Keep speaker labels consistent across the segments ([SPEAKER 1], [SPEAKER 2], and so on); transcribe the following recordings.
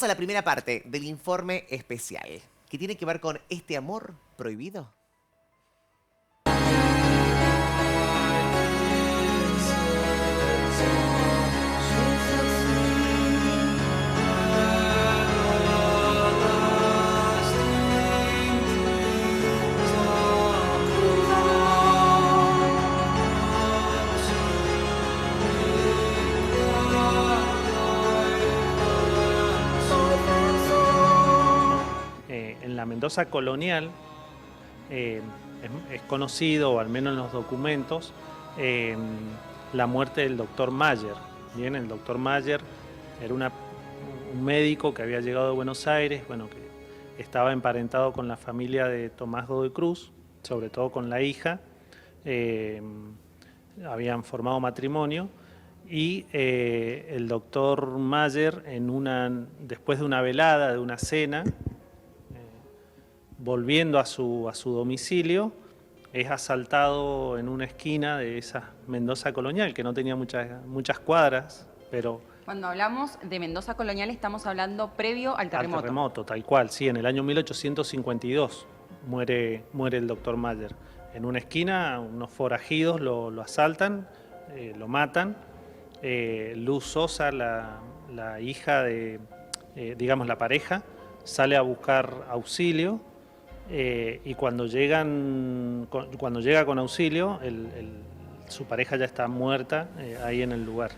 [SPEAKER 1] Vamos a la primera parte del informe especial, que tiene que ver con este amor prohibido.
[SPEAKER 2] En la Mendoza colonial es conocido, o al menos en los documentos, la muerte del doctor Mayer. Bien, el doctor Mayer era un médico que había llegado de Buenos Aires, bueno, que estaba emparentado con la familia de Tomás Godoy Cruz, sobre todo con la hija. Habían formado matrimonio y el doctor Mayer, después de una velada, de una cena, volviendo a su domicilio, es asaltado en una esquina de esa Mendoza colonial, que no tenía muchas cuadras, pero...
[SPEAKER 3] Cuando hablamos de Mendoza colonial estamos hablando previo al terremoto.
[SPEAKER 2] Al terremoto, tal cual, sí, en el año 1852 muere el doctor Mayer. En una esquina, unos forajidos lo asaltan, lo matan. Luz Sosa, la hija de, digamos, la pareja, sale a buscar auxilio. Y cuando llega con auxilio, su pareja ya está muerta ahí en el lugar.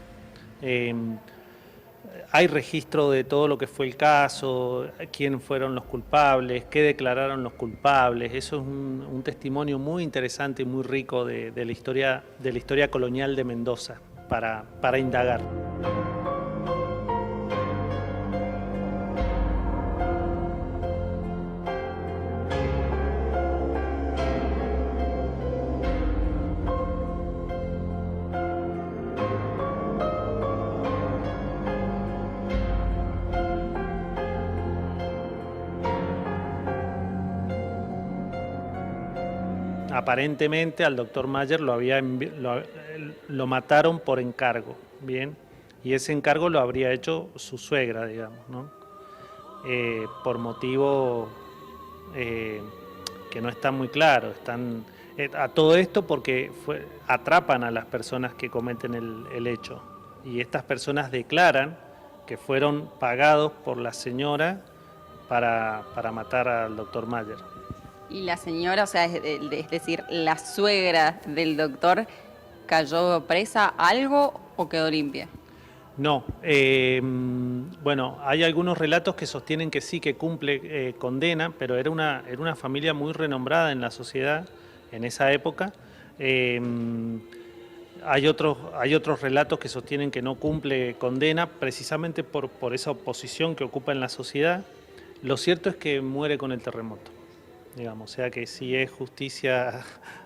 [SPEAKER 2] Hay registro de todo lo que fue el caso, quién fueron los culpables, qué declararon los culpables. Eso es un testimonio muy interesante y muy rico de la historia colonial de Mendoza para indagar. Aparentemente al doctor Mayer lo mataron por encargo, ¿bien? Y ese encargo lo habría hecho su suegra, digamos, ¿no? Por motivo que no está muy claro. A todo esto porque atrapan a las personas que cometen el hecho. Y estas personas declaran que fueron pagados por la señora para matar al doctor Mayer.
[SPEAKER 3] Y la señora, o sea, es decir, la suegra del doctor, ¿cayó presa algo o quedó limpia?
[SPEAKER 2] No, bueno, hay algunos relatos que sostienen que sí, que cumple condena, pero era una familia muy renombrada en la sociedad en esa época. Hay otros relatos que sostienen que no cumple condena precisamente por esa oposición que ocupa en la sociedad. Lo cierto es que muere con el terremoto. Digamos, o sea que si es justicia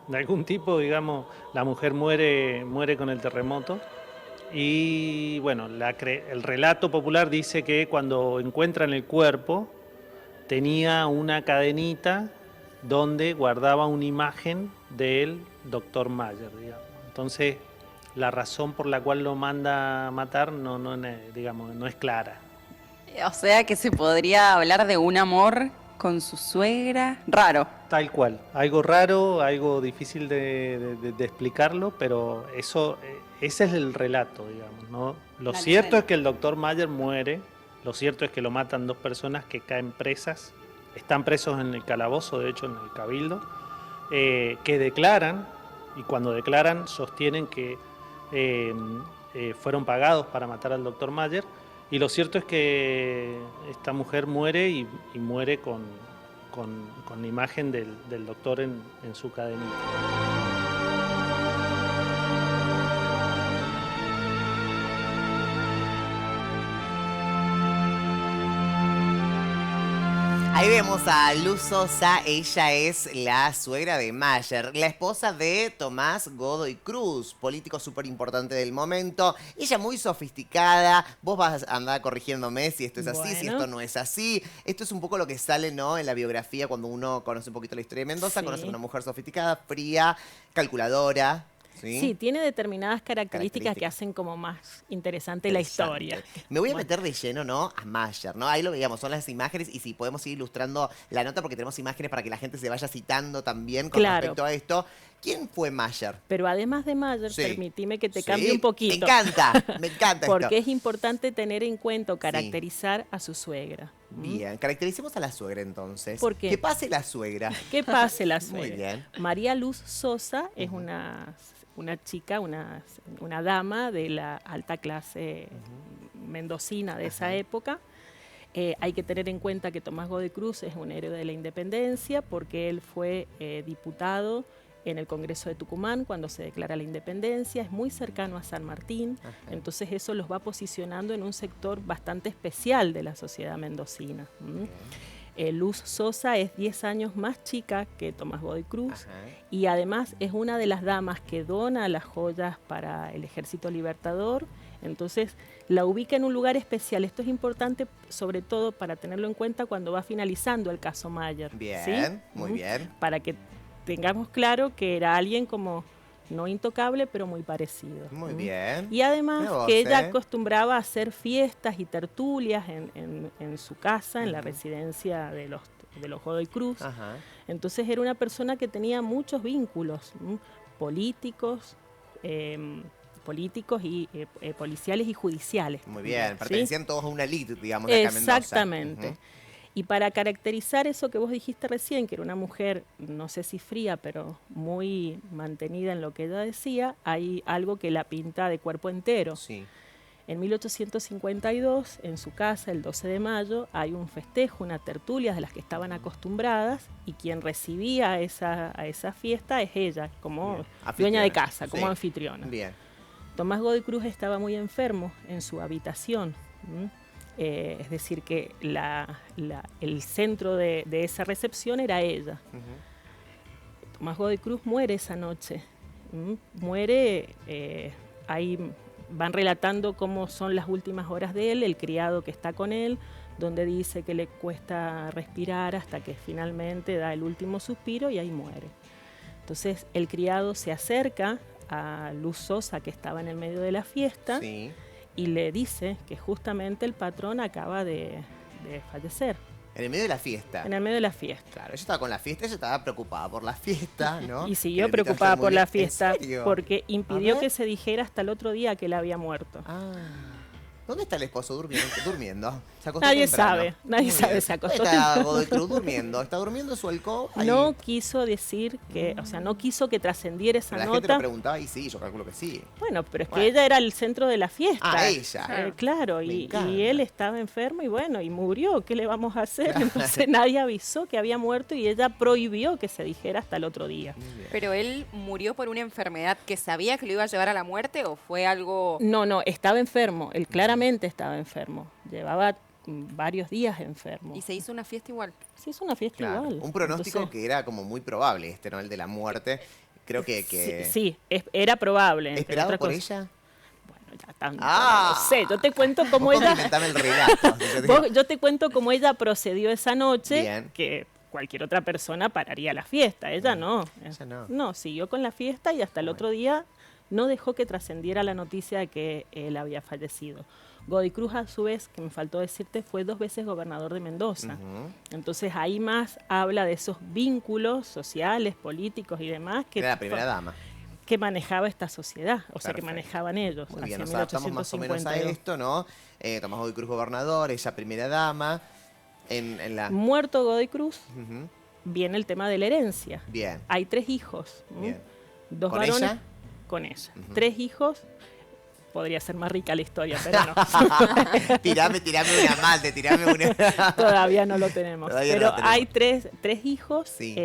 [SPEAKER 2] de algún tipo, digamos, la mujer muere con el terremoto. Y bueno, el relato popular dice que cuando encuentran el cuerpo tenía una cadenita donde guardaba una imagen del doctor Mayer, digamos. Entonces, la razón por la cual lo manda a matar digamos, no es clara.
[SPEAKER 3] O sea que se podría hablar de un amor con su suegra, raro.
[SPEAKER 2] Tal cual, algo raro, algo difícil de explicarlo, pero ese es el relato, digamos, ¿no? Lo cierto es que el doctor Mayer muere, lo cierto es que lo matan dos personas que caen presas, están presos en el calabozo, de hecho en el cabildo, que declaran, y cuando declaran sostienen que fueron pagados para matar al doctor Mayer. Y lo cierto es que esta mujer muere y muere con la imagen del doctor en su cadenita.
[SPEAKER 1] Ahí vemos a Luz Sosa, ella es la suegra de Mayer, la esposa de Tomás Godoy Cruz, político súper importante del momento. Ella muy sofisticada, vos vas a andar corrigiéndome si esto es así, si esto no es así. Esto es un poco lo que sale, ¿no?, en la biografía cuando uno conoce un poquito la historia de Mendoza, conoce a una mujer sofisticada, fría, calculadora. ¿sí?
[SPEAKER 4] Sí, tiene determinadas características que hacen como más interesante la historia.
[SPEAKER 1] Me voy a meter de lleno, ¿no? A Mayer, ¿no? Ahí lo veíamos, son las imágenes y si podemos ir ilustrando la nota porque tenemos imágenes para que la gente se vaya citando también con respecto a esto. ¿Quién fue Mayer?
[SPEAKER 4] Pero además de Mayer,
[SPEAKER 1] Sí.
[SPEAKER 4] permitime que te
[SPEAKER 1] Sí,
[SPEAKER 4] cambie un poquito.
[SPEAKER 1] me encanta
[SPEAKER 4] Porque
[SPEAKER 1] esto.
[SPEAKER 4] es importante tener en cuenta o caracterizar a su suegra.
[SPEAKER 1] Bien, caractericemos a la suegra entonces.
[SPEAKER 4] ¿Por qué?
[SPEAKER 1] Que pase la suegra.
[SPEAKER 4] ¿Qué pase la
[SPEAKER 1] Muy
[SPEAKER 4] suegra?
[SPEAKER 1] bien.
[SPEAKER 4] María Luz Sosa es una chica, una dama de la alta clase mendocina de esa época. Hay que tener en cuenta que Tomás Godoy Cruz es un héroe de la independencia porque él fue diputado en el Congreso de Tucumán cuando se declara la independencia, es muy cercano a San Martín, entonces eso los va posicionando en un sector bastante especial de la sociedad mendocina. Luz Sosa es 10 años más chica que Tomás Godoy Cruz y además es una de las damas que dona las joyas para el Ejército Libertador, entonces la ubica en un lugar especial. Esto es importante sobre todo para tenerlo en cuenta cuando va finalizando el caso Mayer.
[SPEAKER 1] Bien,
[SPEAKER 4] ¿sí?
[SPEAKER 1] muy bien.
[SPEAKER 4] Para que tengamos claro que era alguien como no intocable, pero muy parecido.
[SPEAKER 1] Muy bien.
[SPEAKER 4] Y además
[SPEAKER 1] Mira vos,
[SPEAKER 4] que ella acostumbraba a hacer fiestas y tertulias en su casa, en la residencia de los Godoy Cruz. Entonces era una persona que tenía muchos vínculos políticos, y policiales y judiciales.
[SPEAKER 1] Muy bien,
[SPEAKER 4] ¿sí?
[SPEAKER 1] pertenecían todos a una elite, digamos, de acá en Mendoza.
[SPEAKER 4] Exactamente. Y para caracterizar eso que vos dijiste recién, que era una mujer, no sé si fría, pero muy mantenida en lo que ella decía, hay algo que la pinta de cuerpo entero.
[SPEAKER 1] Sí.
[SPEAKER 4] En 1852, en su casa, el 12 de mayo, hay un festejo, una tertulia de las que estaban acostumbradas, y quien recibía a esa fiesta es ella, como dueña de casa, como anfitriona.
[SPEAKER 1] Bien.
[SPEAKER 4] Tomás Godoy Cruz estaba muy enfermo en su habitación. Es decir, que el centro de esa recepción era ella. Tomás Godoy Cruz muere esa noche. Muere, ahí van relatando cómo son las últimas horas de él, el criado que está con él, donde dice que le cuesta respirar hasta que finalmente da el último suspiro y ahí muere. Entonces el criado se acerca a Luz Sosa, que estaba en el medio de la fiesta, y le dice que justamente el patrón acaba de fallecer.
[SPEAKER 1] En el medio de la fiesta.
[SPEAKER 4] En el medio de la fiesta.
[SPEAKER 1] Claro, ella estaba con la fiesta, ella estaba preocupada por la fiesta, ¿no?
[SPEAKER 4] Y siguió preocupada por la fiesta
[SPEAKER 1] ¿En
[SPEAKER 4] porque impidió que se dijera hasta el otro día que él había muerto.
[SPEAKER 1] ¿Dónde está el esposo durmiendo? ¿Se acostó
[SPEAKER 4] Nadie
[SPEAKER 1] temprano?
[SPEAKER 4] sabe, nadie sabe, se acostó
[SPEAKER 1] ¿Está
[SPEAKER 4] temprano.
[SPEAKER 1] Godoy Cruz durmiendo? ¿Está durmiendo en su alcoba?
[SPEAKER 4] No quiso decir que, o sea, no quiso que trascendiera esa
[SPEAKER 1] La
[SPEAKER 4] nota.
[SPEAKER 1] gente lo preguntaba y sí, yo calculo que sí.
[SPEAKER 4] Bueno, pero es que ella era el centro de la fiesta.
[SPEAKER 1] Ella.
[SPEAKER 4] Claro, y él estaba enfermo y bueno, y murió. ¿Qué le vamos a hacer? Entonces nadie avisó que había muerto y ella prohibió que se dijera hasta el otro día.
[SPEAKER 5] ¿Pero él murió por una enfermedad que sabía que lo iba a llevar a la muerte o fue algo...?
[SPEAKER 4] No, estaba enfermo. Él claramente estaba enfermo. Llevaba varios días enfermo.
[SPEAKER 5] ¿Y se hizo una fiesta igual?
[SPEAKER 4] Se hizo una fiesta igual.
[SPEAKER 1] Un pronóstico
[SPEAKER 4] Entonces,
[SPEAKER 1] que era como muy probable, ¿no? El de la muerte. Creo que...
[SPEAKER 4] Sí, era probable.
[SPEAKER 1] ¿Esperado por ella?
[SPEAKER 4] Bueno, ya tanto. No sé, yo te cuento cómo ella...
[SPEAKER 1] el relato.
[SPEAKER 4] Yo te cuento cómo ella procedió esa noche,
[SPEAKER 1] Bien.
[SPEAKER 4] que cualquier otra persona pararía la fiesta. Ella no.
[SPEAKER 1] Ella no.
[SPEAKER 4] No, siguió con la fiesta y hasta el otro día no dejó que trascendiera la noticia de que él había fallecido. Godoy Cruz, a su vez, que me faltó decirte, fue 2 veces gobernador de Mendoza. Entonces ahí más habla de esos vínculos sociales, políticos y demás que
[SPEAKER 1] era la primera dama.
[SPEAKER 4] Que manejaba esta sociedad, o sea, que manejaban ellos.
[SPEAKER 1] Muy bien,
[SPEAKER 4] hacia
[SPEAKER 1] nos adaptamos más o menos a esto, ¿no? Tomás Godoy Cruz gobernador, ella primera dama.
[SPEAKER 4] Muerto Godoy Cruz, viene el tema de la herencia.
[SPEAKER 1] Bien.
[SPEAKER 4] Hay 3 hijos.
[SPEAKER 1] Bien.
[SPEAKER 4] 2
[SPEAKER 1] ¿Con
[SPEAKER 4] varones.
[SPEAKER 1] ella?
[SPEAKER 4] Con ella. 3 hijos. Podría ser más rica la historia, pero no.
[SPEAKER 1] tirame una malte, tirame una.
[SPEAKER 4] Todavía no lo tenemos. Pero hay 3 hijos.
[SPEAKER 1] Sí.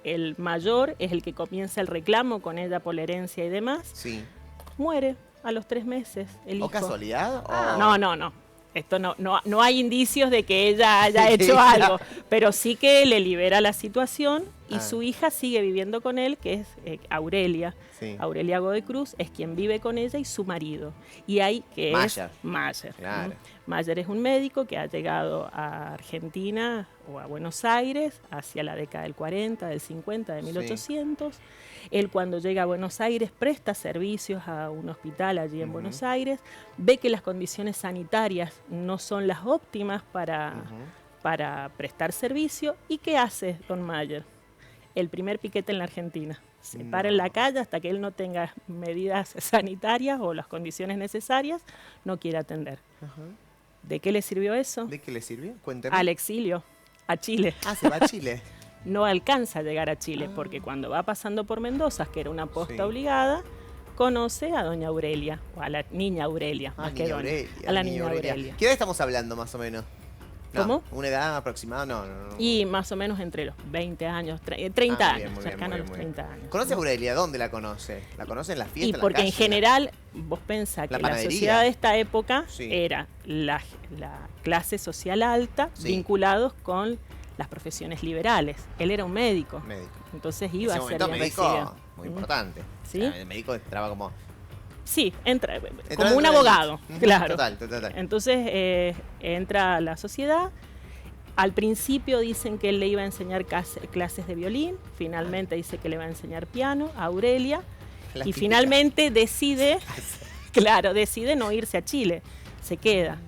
[SPEAKER 4] El mayor es el que comienza el reclamo con ella por la herencia y demás.
[SPEAKER 1] Sí.
[SPEAKER 4] Muere a los 3 meses el hijo.
[SPEAKER 1] ¿O casualidad?
[SPEAKER 4] No. Esto no hay indicios de que ella haya hecho algo, Pero sí que le libera la situación y
[SPEAKER 1] Ah.
[SPEAKER 4] su hija sigue viviendo con él, que es Aurelia.
[SPEAKER 1] Sí.
[SPEAKER 4] Aurelia Godoy Cruz es quien vive con ella y su marido. Y hay que
[SPEAKER 1] Mayer.
[SPEAKER 4] es Mayer.
[SPEAKER 1] Claro.
[SPEAKER 4] Mayer es un médico que ha llegado a Argentina o a Buenos Aires hacia la década del 40, del 50, de 1800. Él cuando llega a Buenos Aires presta servicios a un hospital allí en Buenos Aires, ve que las condiciones sanitarias no son las óptimas para prestar servicio. ¿Y qué hace don Mayer? El primer piquete en la Argentina. Se para en la calle hasta que él no tenga medidas sanitarias o las condiciones necesarias, no quiere atender. ¿De qué le sirvió eso?
[SPEAKER 1] ¿De qué le sirvió? Cuénteme.
[SPEAKER 4] Al exilio, a Chile.
[SPEAKER 1] Ah, se va a Chile.
[SPEAKER 4] No alcanza a llegar a Chile porque cuando va pasando por Mendoza, que era una posta
[SPEAKER 1] Sí.
[SPEAKER 4] obligada, conoce a doña Aurelia, o a la niña Aurelia,
[SPEAKER 1] Ah,
[SPEAKER 4] más que
[SPEAKER 1] niña
[SPEAKER 4] doña,
[SPEAKER 1] Aurelia,
[SPEAKER 4] a la niña Aurelia.
[SPEAKER 1] ¿Qué edad estamos hablando más o menos? No,
[SPEAKER 4] ¿Cómo?
[SPEAKER 1] ¿Una edad aproximada? No.
[SPEAKER 4] Y más o menos entre los 20 años, 30
[SPEAKER 1] muy bien,
[SPEAKER 4] años,
[SPEAKER 1] muy bien,
[SPEAKER 4] cercano
[SPEAKER 1] muy
[SPEAKER 4] a los
[SPEAKER 1] bien, muy bien.
[SPEAKER 4] 30 años.
[SPEAKER 1] ¿Conoce a Aurelia? ¿Dónde la conoce? ¿La conoce en las fiestas?
[SPEAKER 4] Y
[SPEAKER 1] en la
[SPEAKER 4] porque en
[SPEAKER 1] calle?
[SPEAKER 4] general, vos pensás
[SPEAKER 1] La
[SPEAKER 4] que la
[SPEAKER 1] panadería.
[SPEAKER 4] sociedad de esta época
[SPEAKER 1] Sí.
[SPEAKER 4] era la clase social alta
[SPEAKER 1] Sí.
[SPEAKER 4] vinculados con las profesiones liberales. Él era un médico,
[SPEAKER 1] Médico.
[SPEAKER 4] entonces
[SPEAKER 1] En
[SPEAKER 4] iba
[SPEAKER 1] ese
[SPEAKER 4] a ser
[SPEAKER 1] momento
[SPEAKER 4] bien
[SPEAKER 1] médico
[SPEAKER 4] recibido.
[SPEAKER 1] muy importante.
[SPEAKER 4] ¿Sí?
[SPEAKER 1] O sea, el médico entraba como...
[SPEAKER 4] Sí, entra
[SPEAKER 1] entraba
[SPEAKER 4] como un
[SPEAKER 1] dentro del-
[SPEAKER 4] abogado,
[SPEAKER 1] Ujú,
[SPEAKER 4] claro.
[SPEAKER 1] Total.
[SPEAKER 4] Entonces entra a la sociedad. Al principio dicen que él le iba a enseñar clases de violín, finalmente dice que le va a enseñar piano a Aurelia
[SPEAKER 1] La
[SPEAKER 4] y
[SPEAKER 1] típica.
[SPEAKER 4] finalmente decide no irse a Chile, se queda.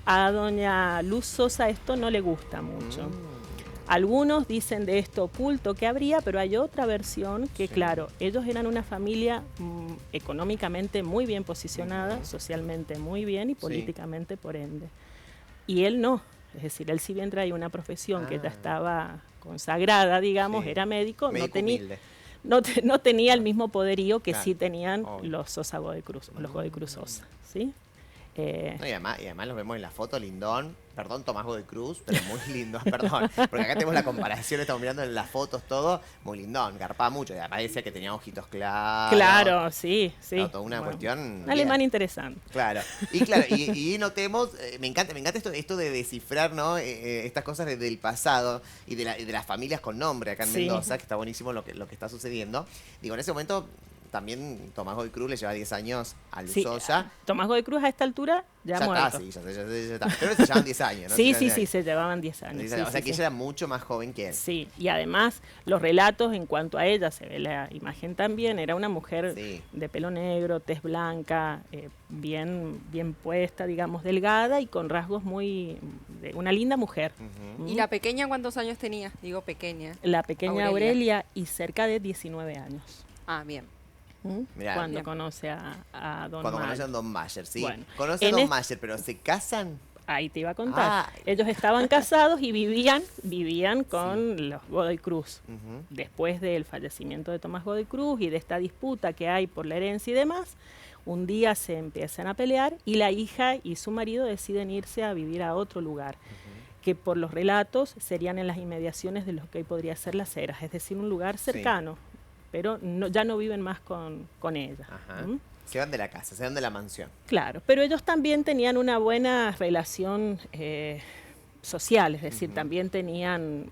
[SPEAKER 4] A doña Luz Sosa esto no le gusta mucho. Algunos dicen de esto oculto que habría, pero hay otra versión que, claro, ellos eran una familia económicamente muy bien posicionada, socialmente muy bien y políticamente por ende. Y él no, es decir, él si bien traía una profesión que ya estaba consagrada, digamos,
[SPEAKER 1] Sí.
[SPEAKER 4] era médico,
[SPEAKER 1] Médico humilde.
[SPEAKER 4] no tenía el mismo poderío que
[SPEAKER 1] Claro,
[SPEAKER 4] sí tenían
[SPEAKER 1] obvio.
[SPEAKER 4] los Sosa Godoy Cruz, los Godoy Cruz Sosa, ¿sí?
[SPEAKER 1] No, y además los vemos en la foto, lindón. Perdón, Tomás Godoy Cruz, pero muy lindo, perdón. Porque acá tenemos la comparación, estamos mirando en las fotos todo, muy lindón, garpaba mucho. Y además decía que tenía ojitos claros.
[SPEAKER 4] Claro, sí.
[SPEAKER 1] No, toda una
[SPEAKER 4] Bueno,
[SPEAKER 1] cuestión.
[SPEAKER 4] un alemán
[SPEAKER 1] bien.
[SPEAKER 4] interesante.
[SPEAKER 1] Claro, y notemos, me encanta esto de descifrar, ¿no? Estas cosas del pasado y de las familias con nombre acá en
[SPEAKER 4] Sí.
[SPEAKER 1] Mendoza, que está buenísimo lo que está sucediendo. Digo, en ese momento también Tomás Godoy Cruz le lleva 10 años a Luz
[SPEAKER 4] Sí,
[SPEAKER 1] Sosa.
[SPEAKER 4] Tomás Godoy Cruz a esta altura ya muerto.
[SPEAKER 1] Está, sí, ya está. Pero se llevan 10 años, ¿no?
[SPEAKER 4] Sí,
[SPEAKER 1] Se
[SPEAKER 4] sí,
[SPEAKER 1] llevan
[SPEAKER 4] sí,
[SPEAKER 1] 10
[SPEAKER 4] se llevaban 10 años.
[SPEAKER 1] años.
[SPEAKER 4] Sí,
[SPEAKER 1] O sea
[SPEAKER 4] sí,
[SPEAKER 1] que
[SPEAKER 4] sí.
[SPEAKER 1] ella era mucho más joven que él.
[SPEAKER 4] Sí, y además los relatos en cuanto a ella, se ve la imagen también, era una mujer
[SPEAKER 1] Sí.
[SPEAKER 4] de pelo negro, tez blanca, bien puesta, digamos, delgada y con rasgos una linda mujer.
[SPEAKER 1] Ujú.
[SPEAKER 5] ¿Y la pequeña cuántos años tenía? Digo pequeña.
[SPEAKER 4] La pequeña
[SPEAKER 5] Aurelia.
[SPEAKER 4] Aurelia y cerca de 19 años.
[SPEAKER 5] Ah, bien.
[SPEAKER 1] Mirá.
[SPEAKER 4] Cuando
[SPEAKER 5] Bien.
[SPEAKER 4] conoce a Don
[SPEAKER 1] Cuando
[SPEAKER 4] Mayer.
[SPEAKER 1] conocen a Don Mayer, sí.
[SPEAKER 4] Bueno,
[SPEAKER 1] Conoce a
[SPEAKER 4] en
[SPEAKER 1] Don
[SPEAKER 4] es-
[SPEAKER 1] Mayer, pero ¿se casan?
[SPEAKER 4] Ahí te iba a contar.
[SPEAKER 1] Ay.
[SPEAKER 4] Ellos estaban casados y vivían con los Godoy Cruz.
[SPEAKER 1] Ujú.
[SPEAKER 4] Después del fallecimiento de Tomás Godoy Cruz y de esta disputa que hay por la herencia y demás, un día se empiezan a pelear y la hija y su marido deciden irse a vivir a otro lugar, que por los relatos serían en las inmediaciones de lo que hoy podría ser Las Heras, es decir, un lugar cercano, pero ya no viven más con ella.
[SPEAKER 1] Ajá.
[SPEAKER 4] ¿Mm?
[SPEAKER 1] Se van de la casa, se van de la mansión.
[SPEAKER 4] Claro, pero ellos también tenían una buena relación social, es decir, también tenían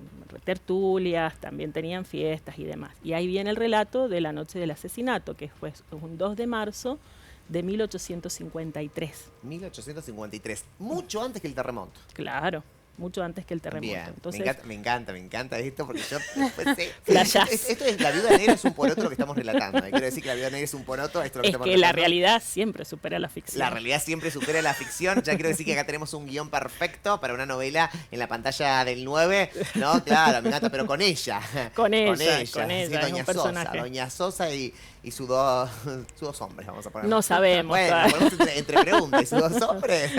[SPEAKER 4] tertulias, también tenían fiestas y demás. Y ahí viene el relato de la noche del asesinato, que fue un 2 de marzo de 1853.
[SPEAKER 1] 1853, mucho antes que el terremoto.
[SPEAKER 4] Claro, mucho antes que el terremoto.
[SPEAKER 1] Bien,
[SPEAKER 4] Entonces,
[SPEAKER 1] me encanta esto porque yo después sé.
[SPEAKER 4] Flashás.
[SPEAKER 1] Esto es la viuda negra es un poroto lo que estamos relatando. Y quiero decir que la viuda negra es un poroto, esto es lo que
[SPEAKER 4] es
[SPEAKER 1] estamos
[SPEAKER 4] que la
[SPEAKER 1] relatando.
[SPEAKER 4] realidad siempre supera la ficción.
[SPEAKER 1] La realidad siempre supera la ficción. Ya quiero decir que acá tenemos un guión perfecto para una novela en la pantalla del 9. No, claro, me encanta, pero con ella.
[SPEAKER 4] Con ella,
[SPEAKER 1] sí,
[SPEAKER 4] es
[SPEAKER 1] Doña
[SPEAKER 4] un
[SPEAKER 1] Sosa.
[SPEAKER 4] personaje.
[SPEAKER 1] Doña Sosa y sus dos hombres, vamos a poner.
[SPEAKER 4] No sabemos.
[SPEAKER 1] Bueno,
[SPEAKER 4] todavía.
[SPEAKER 1] ponemos entre preguntas. ¿Y sus dos hombres?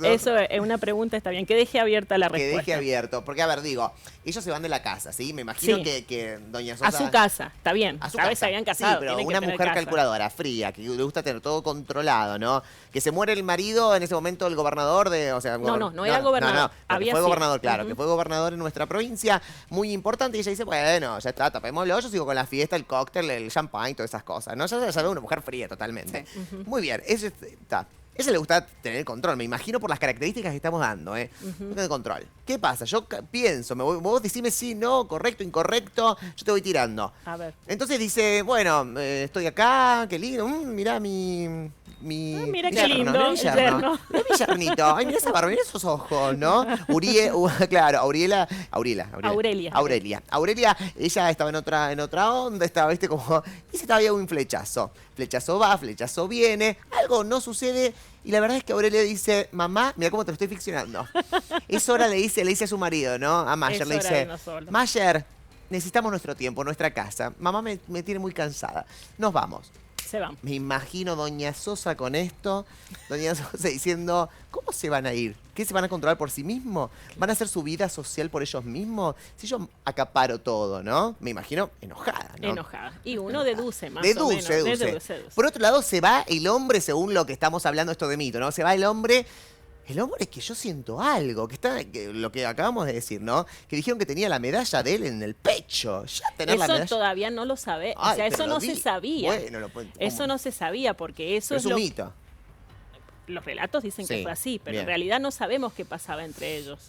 [SPEAKER 4] Eso es una pregunta, está bien, que deje abierta la
[SPEAKER 1] Que
[SPEAKER 4] respuesta.
[SPEAKER 1] deje abierto. Porque, a ver, digo, ellos se van de la casa, ¿sí? Me imagino
[SPEAKER 4] Sí.
[SPEAKER 1] que Doña Sosa...
[SPEAKER 4] A su casa, está bien.
[SPEAKER 1] A su
[SPEAKER 4] Esta vez
[SPEAKER 1] casa.
[SPEAKER 4] se habían casado.
[SPEAKER 1] Sí, pero
[SPEAKER 4] tienen que
[SPEAKER 1] una
[SPEAKER 4] tener
[SPEAKER 1] mujer
[SPEAKER 4] casa.
[SPEAKER 1] calculadora, fría, que le gusta tener todo controlado, ¿no? Que se muere el marido, en ese momento el gobernador de... O sea,
[SPEAKER 4] No era gobernador.
[SPEAKER 1] que
[SPEAKER 4] Había
[SPEAKER 1] fue
[SPEAKER 4] sido.
[SPEAKER 1] gobernador, claro,
[SPEAKER 4] Ujú.
[SPEAKER 1] que fue gobernador en nuestra provincia, muy importante, y ella dice, bueno, ya está, tapémoslo, yo sigo con la fiesta, el cóctel, el champagne, todas esas cosas, ¿no? Ya sabe, una mujer fría totalmente.
[SPEAKER 5] Sí.
[SPEAKER 1] Muy bien, eso está. ella le gusta tener el control, me imagino por las características que estamos dando, ¿eh? El control. ¿Qué pasa? Yo pienso, vos decime sí, no, correcto, incorrecto, yo te voy tirando.
[SPEAKER 4] A ver.
[SPEAKER 1] Entonces dice, bueno, estoy acá, qué lindo, mirá mi
[SPEAKER 4] mira qué
[SPEAKER 1] yerno,
[SPEAKER 4] lindo,
[SPEAKER 1] mirá mi
[SPEAKER 4] el
[SPEAKER 1] yerno.
[SPEAKER 4] yerno.
[SPEAKER 1] Mirá mi yernito, ay, mirá esa barba, mirá esos ojos, ¿no? Claro, Aurelia, ella estaba en otra onda, estaba, viste, como, y se estaba viendo un flechazo. Flechazo va, flechazo viene, algo no sucede, y la verdad es que Aurelia dice, mamá, mira cómo te lo estoy ficcionando. Es hora, le dice a su marido, ¿no? A Mayer,
[SPEAKER 4] Es
[SPEAKER 1] le
[SPEAKER 4] hora de
[SPEAKER 1] dice,
[SPEAKER 4] irnos solos.
[SPEAKER 1] Mayer, necesitamos nuestro tiempo, nuestra casa. Mamá me tiene muy cansada. Nos vamos.
[SPEAKER 4] Se van.
[SPEAKER 1] Me imagino Doña Sosa con esto, Doña Sosa diciendo, ¿cómo se van a ir? ¿Qué se van a controlar por sí mismos? ¿Van a hacer su vida social por ellos mismos? Si yo acaparo todo, ¿no? Me imagino enojada, ¿no?
[SPEAKER 4] Enojada. Y uno deduce más o
[SPEAKER 1] Deduce.
[SPEAKER 4] menos. Deduce.
[SPEAKER 1] Por otro lado, se va el hombre, según lo que estamos hablando esto de mito, ¿no? Se va el hombre es que yo siento algo, lo que acabamos de decir, ¿no? Que dijeron que tenía la medalla de él en el pecho. Ya tener la
[SPEAKER 4] Eso
[SPEAKER 1] medalla.
[SPEAKER 4] todavía no lo sabe. O
[SPEAKER 1] Ay,
[SPEAKER 4] sea,
[SPEAKER 1] pero
[SPEAKER 4] eso
[SPEAKER 1] lo
[SPEAKER 4] no se sabía.
[SPEAKER 1] Bueno,
[SPEAKER 4] Eso no se sabía porque eso
[SPEAKER 1] Pero es un
[SPEAKER 4] lo
[SPEAKER 1] mito.
[SPEAKER 4] los relatos dicen
[SPEAKER 1] Sí,
[SPEAKER 4] que fue así, pero
[SPEAKER 1] bien.
[SPEAKER 4] en realidad no sabemos qué pasaba entre ellos.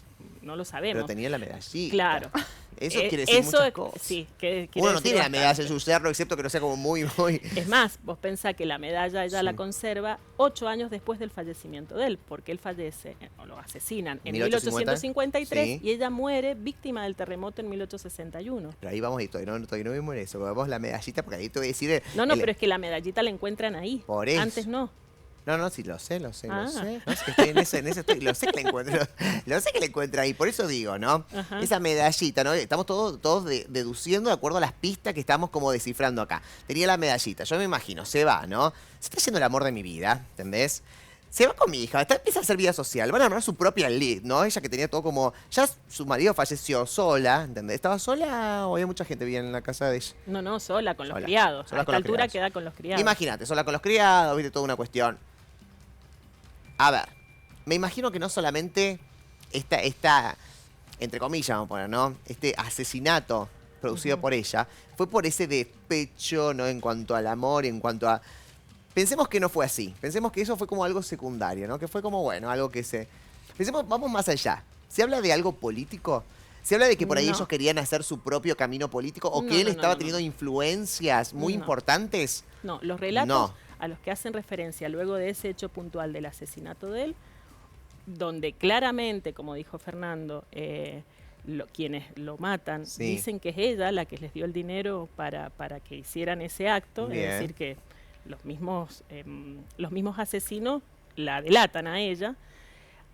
[SPEAKER 4] No lo sabemos.
[SPEAKER 1] Pero tenía la medallita.
[SPEAKER 4] Claro.
[SPEAKER 1] Eso quiere decir muchas cosas.
[SPEAKER 4] Sí, quiere
[SPEAKER 1] Uno no
[SPEAKER 4] decir
[SPEAKER 1] tiene la
[SPEAKER 4] bastante.
[SPEAKER 1] medalla en su cerro, excepto que no sea como muy...
[SPEAKER 4] Es más, vos pensás que la medalla ella la conserva 8 años después del fallecimiento de él, porque él fallece, o lo asesinan en 1853
[SPEAKER 1] sí.
[SPEAKER 4] y ella muere víctima del terremoto en 1861.
[SPEAKER 1] Pero ahí vamos y todavía no vimos eso. Vamos la medallita porque ahí te voy a decir...
[SPEAKER 4] No, pero es que la medallita la encuentran ahí.
[SPEAKER 1] Por eso.
[SPEAKER 4] Antes no.
[SPEAKER 1] No, sí, lo sé.
[SPEAKER 4] Ah.
[SPEAKER 1] No, es que estoy en ese estoy, lo sé que la encuentro. Lo sé que la encuentra ahí, por eso digo, ¿no?
[SPEAKER 4] Ajá.
[SPEAKER 1] Esa medallita, ¿no? Estamos todos deduciendo de acuerdo a las pistas que estamos como descifrando acá. Tenía la medallita, yo me imagino, se va, ¿no? Se está yendo el amor de mi vida, ¿entendés? Se va con mi hija, empieza a hacer vida social, van a armar su propia lead, ¿no? Ella que tenía todo como... Ya su marido falleció sola, ¿entendés? ¿Estaba sola o había mucha gente bien en la casa de ella?
[SPEAKER 4] No, sola con los
[SPEAKER 1] Sola.
[SPEAKER 4] criados.
[SPEAKER 1] Sola
[SPEAKER 4] A
[SPEAKER 1] con
[SPEAKER 4] esta
[SPEAKER 1] los
[SPEAKER 4] altura
[SPEAKER 1] criados.
[SPEAKER 4] queda con los criados.
[SPEAKER 1] Imagínate, sola con los criados, viste, toda una cuestión. A ver, me imagino que no solamente esta entre comillas vamos a poner, ¿no? Este asesinato producido por ella, fue por ese despecho, ¿no? En cuanto al amor, en cuanto a... Pensemos que no fue así, pensemos que eso fue como algo secundario, ¿no? Que fue como, bueno, algo que se... Pensemos, vamos más allá. ¿Se habla de algo político? ¿Se habla de que por ahí
[SPEAKER 4] No.
[SPEAKER 1] ellos querían hacer su propio camino político o
[SPEAKER 4] No,
[SPEAKER 1] que él
[SPEAKER 4] no,
[SPEAKER 1] estaba
[SPEAKER 4] no.
[SPEAKER 1] teniendo influencias muy
[SPEAKER 4] No.
[SPEAKER 1] importantes?
[SPEAKER 4] No, los relatos
[SPEAKER 1] No.
[SPEAKER 4] a los que hacen referencia luego de ese hecho puntual del asesinato de él, donde claramente, como dijo Fernando, quienes lo matan
[SPEAKER 1] Sí.
[SPEAKER 4] dicen que es ella la que les dio el dinero para que hicieran ese acto,
[SPEAKER 1] Bien.
[SPEAKER 4] es decir, que los mismos asesinos la delatan a ella.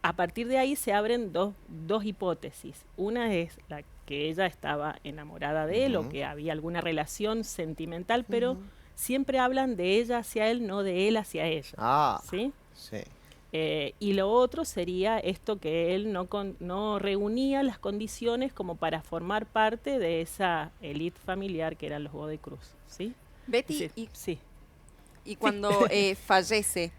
[SPEAKER 4] A partir de ahí se abren dos hipótesis. Una es la que ella estaba enamorada de él o que había alguna relación sentimental, pero siempre hablan de ella hacia él, no de él hacia ella.
[SPEAKER 1] Ah,
[SPEAKER 4] ¿Sí?
[SPEAKER 1] sí.
[SPEAKER 4] Y lo otro sería esto que él no reunía las condiciones como para formar parte de esa élite familiar que eran los Godoy Cruz. ¿Sí?
[SPEAKER 5] Betty,
[SPEAKER 4] Sí, sí.
[SPEAKER 5] y cuando fallece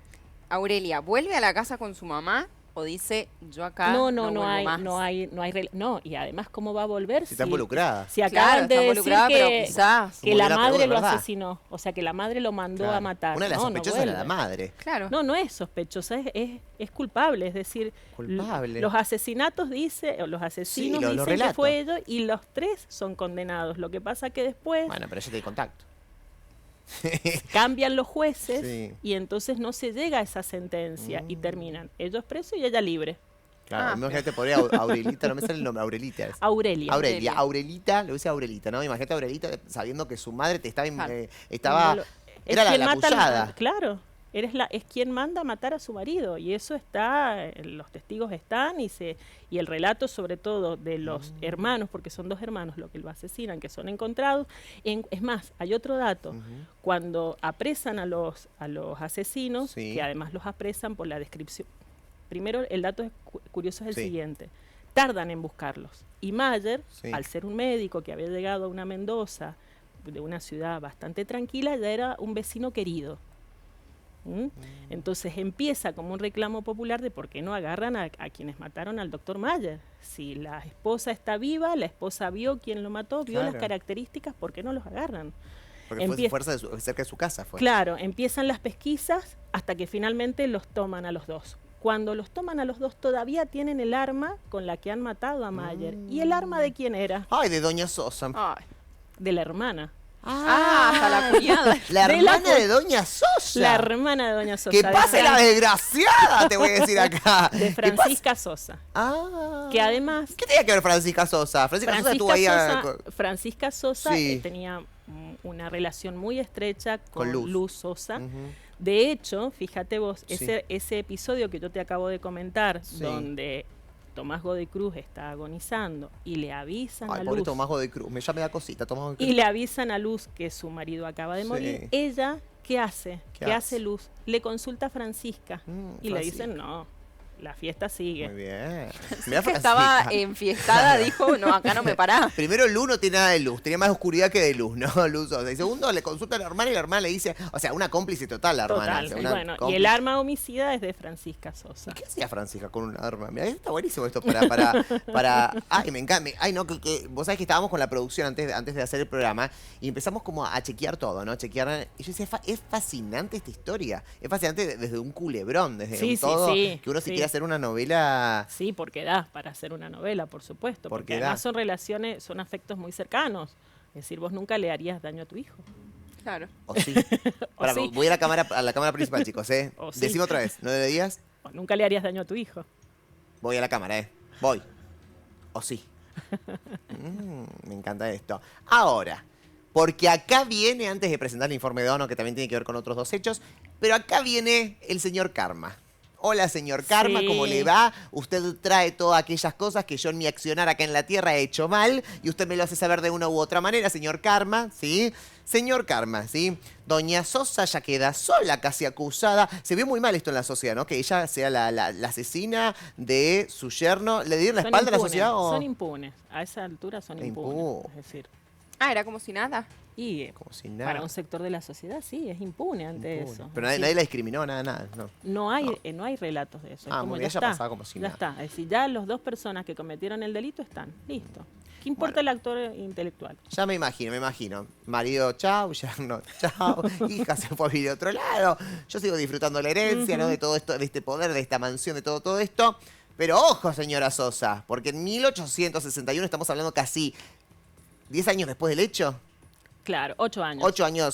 [SPEAKER 5] Aurelia, ¿vuelve a la casa con su mamá o dice yo acá
[SPEAKER 4] No
[SPEAKER 5] vuelvo
[SPEAKER 4] hay,
[SPEAKER 5] más?
[SPEAKER 4] no, y además cómo va a volver
[SPEAKER 1] Si está involucrada.
[SPEAKER 4] si
[SPEAKER 5] Claro,
[SPEAKER 4] acaban de
[SPEAKER 5] está
[SPEAKER 4] decir
[SPEAKER 5] involucrada, pero
[SPEAKER 4] que,
[SPEAKER 5] quizás.
[SPEAKER 4] que la
[SPEAKER 1] Bueno, pero
[SPEAKER 4] madre
[SPEAKER 1] de
[SPEAKER 4] lo
[SPEAKER 1] verdad.
[SPEAKER 4] asesinó, o sea que la madre lo mandó
[SPEAKER 1] Claro.
[SPEAKER 4] a matar.
[SPEAKER 1] Una de las
[SPEAKER 4] No,
[SPEAKER 1] sospechosas era la
[SPEAKER 4] vuelve.
[SPEAKER 1] madre.
[SPEAKER 5] Claro.
[SPEAKER 4] No es sospechosa, es culpable, es decir,
[SPEAKER 1] Culpable.
[SPEAKER 4] los asesinatos o los asesinos
[SPEAKER 1] Sí, los
[SPEAKER 4] dicen que
[SPEAKER 1] relatos.
[SPEAKER 4] fue ellos y los 3 son condenados. Lo que pasa que después
[SPEAKER 1] Bueno, pero ella tiene contacto.
[SPEAKER 4] cambian los jueces
[SPEAKER 1] Sí.
[SPEAKER 4] y entonces no se llega a esa sentencia y terminan ellos presos y ella libre.
[SPEAKER 1] Claro,
[SPEAKER 5] Ah,
[SPEAKER 1] imagínate, podría Aurelita, no me sale el nombre, Aurelita. es.
[SPEAKER 4] Aurelia.
[SPEAKER 1] Aurelita, lo dice Aurelita, ¿no? Imagínate a Aurelita sabiendo que su madre te estaba,
[SPEAKER 5] Claro.
[SPEAKER 1] estaba
[SPEAKER 4] Es
[SPEAKER 1] era
[SPEAKER 4] quien
[SPEAKER 1] la
[SPEAKER 4] mata
[SPEAKER 1] acusada.
[SPEAKER 4] claro, es quien manda a matar a su marido y eso está, los testigos están y el relato sobre todo de los hermanos, porque son 2 hermanos los que lo asesinan, que son encontrados. Es más, hay otro dato, cuando apresan a los asesinos,
[SPEAKER 1] Sí.
[SPEAKER 4] que además los apresan por la descripción. Primero, el dato curioso es el
[SPEAKER 1] Sí.
[SPEAKER 4] siguiente. Tardan en buscarlos. Y Mayer,
[SPEAKER 1] Sí.
[SPEAKER 4] al ser un médico que había llegado a una Mendoza, de una ciudad bastante tranquila, ya era un vecino querido. ¿Mm? Entonces empieza como un reclamo popular de por qué no agarran a quienes mataron al doctor Mayer. Si la esposa está viva, la esposa vio quién lo mató, vio las
[SPEAKER 1] Claro.
[SPEAKER 4] características, ¿por qué no los agarran?
[SPEAKER 1] Porque fue cerca de su casa.
[SPEAKER 4] Claro, empiezan las pesquisas hasta que finalmente los toman a los dos. Cuando los toman a los dos todavía tienen el arma con la que han matado a Mayer. ¿Y el arma de quién era?
[SPEAKER 1] Ay, de Doña Sosa.
[SPEAKER 5] Ay.
[SPEAKER 4] De la hermana.
[SPEAKER 5] Hasta la cuñada.
[SPEAKER 1] La
[SPEAKER 4] de
[SPEAKER 1] hermana de Doña Sosa.
[SPEAKER 4] La hermana de Doña Sosa.
[SPEAKER 1] ¡Que
[SPEAKER 4] de
[SPEAKER 1] pase la desgraciada! Te voy a decir acá.
[SPEAKER 4] De Francisca Sosa.
[SPEAKER 1] Ah.
[SPEAKER 4] Que además...
[SPEAKER 1] ¿Qué tenía que ver Francisca Sosa? Francisca Sosa estuvo ahí
[SPEAKER 4] Francisca Sosa
[SPEAKER 1] Sí.
[SPEAKER 4] tenía una relación muy estrecha
[SPEAKER 1] Con
[SPEAKER 4] con
[SPEAKER 1] Luz.
[SPEAKER 4] Luz Sosa.
[SPEAKER 1] Ujú.
[SPEAKER 4] De hecho, fíjate vos,
[SPEAKER 1] Sí.
[SPEAKER 4] ese episodio que yo te acabo de comentar,
[SPEAKER 1] Sí.
[SPEAKER 4] donde Tomás Godoy Cruz está agonizando y le avisan
[SPEAKER 1] Ay,
[SPEAKER 4] a
[SPEAKER 1] pobre
[SPEAKER 4] Luz,
[SPEAKER 1] Tomás Godoy Cruz. Ya me da cosita, Tomás Godoy Cruz.
[SPEAKER 4] y le avisan a Luz que su marido acaba de
[SPEAKER 1] Sí.
[SPEAKER 4] morir, ella, ¿qué hace?
[SPEAKER 1] ¿Qué
[SPEAKER 4] ¿Qué
[SPEAKER 1] hace?
[SPEAKER 4] hace Luz? Le consulta a Francisca y le
[SPEAKER 1] Francisca.
[SPEAKER 4] dicen, no, la fiesta sigue.
[SPEAKER 1] Muy bien. Mirá
[SPEAKER 5] Que estaba
[SPEAKER 1] Francisca.
[SPEAKER 5] enfiestada, dijo, no, acá no me pará.
[SPEAKER 1] Primero, Luz no tiene nada de luz, tenía más oscuridad que de luz, ¿no? Luz Sosa. Y segundo, le consulta a la hermana y la hermana le dice, o sea, una cómplice total la hermana.
[SPEAKER 4] Total.
[SPEAKER 1] o sea,
[SPEAKER 4] Y
[SPEAKER 1] una
[SPEAKER 4] bueno, y
[SPEAKER 1] cómplice.
[SPEAKER 4] el arma homicida es de Francisca Sosa.
[SPEAKER 1] ¿Qué hacía Francisca con un arma? Mira, está buenísimo esto para... Ay, me encanta. Ay, no, que vos sabés que estábamos con la producción antes de hacer el programa y empezamos como a chequear todo, ¿no? Chequear... Y yo decía, es fascinante esta historia. Es fascinante desde un culebrón, desde
[SPEAKER 4] Sí,
[SPEAKER 1] un
[SPEAKER 4] sí,
[SPEAKER 1] todo.
[SPEAKER 4] sí,
[SPEAKER 1] Que uno si
[SPEAKER 4] sí.
[SPEAKER 1] quiere hacer una novela...
[SPEAKER 4] Sí, porque da para hacer una novela, por supuesto.
[SPEAKER 1] Porque
[SPEAKER 4] Porque además
[SPEAKER 1] da.
[SPEAKER 4] son relaciones, son afectos muy cercanos. Es decir, vos nunca le harías daño a tu hijo.
[SPEAKER 5] Claro.
[SPEAKER 1] O sí.
[SPEAKER 4] O
[SPEAKER 1] Pará,
[SPEAKER 4] sí.
[SPEAKER 1] voy a la cámara principal, chicos, ¿eh?
[SPEAKER 4] O sí.
[SPEAKER 1] Decime otra vez, ¿no le digas?
[SPEAKER 4] O nunca le harías daño a tu hijo.
[SPEAKER 1] Voy a la cámara, ¿eh? Voy. O sí. Me encanta esto. Ahora, porque acá viene, antes de presentar el informe de ONU, que también tiene que ver con otros dos hechos, pero acá viene el señor Karma. Hola, señor Karma,
[SPEAKER 4] Sí.
[SPEAKER 1] ¿cómo le va? Usted trae todas aquellas cosas que yo en mi accionar acá en la Tierra he hecho mal y usted me lo hace saber de una u otra manera, señor Karma, ¿sí? Señor Karma, ¿sí? Doña Sosa ya queda sola, casi acusada. Se ve muy mal esto en la sociedad, ¿no? Que ella sea la asesina de su yerno. ¿Le dieron la
[SPEAKER 4] Son
[SPEAKER 1] espalda a la
[SPEAKER 4] impunes,
[SPEAKER 1] sociedad o...?
[SPEAKER 4] Son impunes. A esa altura son impunes.
[SPEAKER 1] Impune.
[SPEAKER 4] Es decir,
[SPEAKER 5] Ah, era como si nada.
[SPEAKER 4] y
[SPEAKER 1] Como si nada.
[SPEAKER 4] para un sector de la sociedad sí, es impune ante
[SPEAKER 1] Impune.
[SPEAKER 4] eso.
[SPEAKER 1] Pero
[SPEAKER 4] Es
[SPEAKER 1] nadie,
[SPEAKER 4] decir,
[SPEAKER 1] nadie la discriminó, nada, no.
[SPEAKER 4] no hay relatos de eso. Es
[SPEAKER 1] Ah,
[SPEAKER 4] como
[SPEAKER 1] muy
[SPEAKER 4] ya
[SPEAKER 1] bien, ya
[SPEAKER 4] está,
[SPEAKER 1] pasaba como si
[SPEAKER 4] ya
[SPEAKER 1] nada.
[SPEAKER 4] está. Es decir, ya las dos personas que cometieron el delito están. Listo. ¿Qué importa el actor intelectual?
[SPEAKER 1] Ya me imagino. Marido, chau, yerno, chau. Hija se fue a vivir a otro lado. Yo sigo disfrutando la herencia, ¿no? De todo esto, de este poder, de esta mansión, de todo esto. Pero ojo, señora Sosa, porque en 1861 estamos hablando casi 10 años después del hecho.
[SPEAKER 4] Claro, 8 años.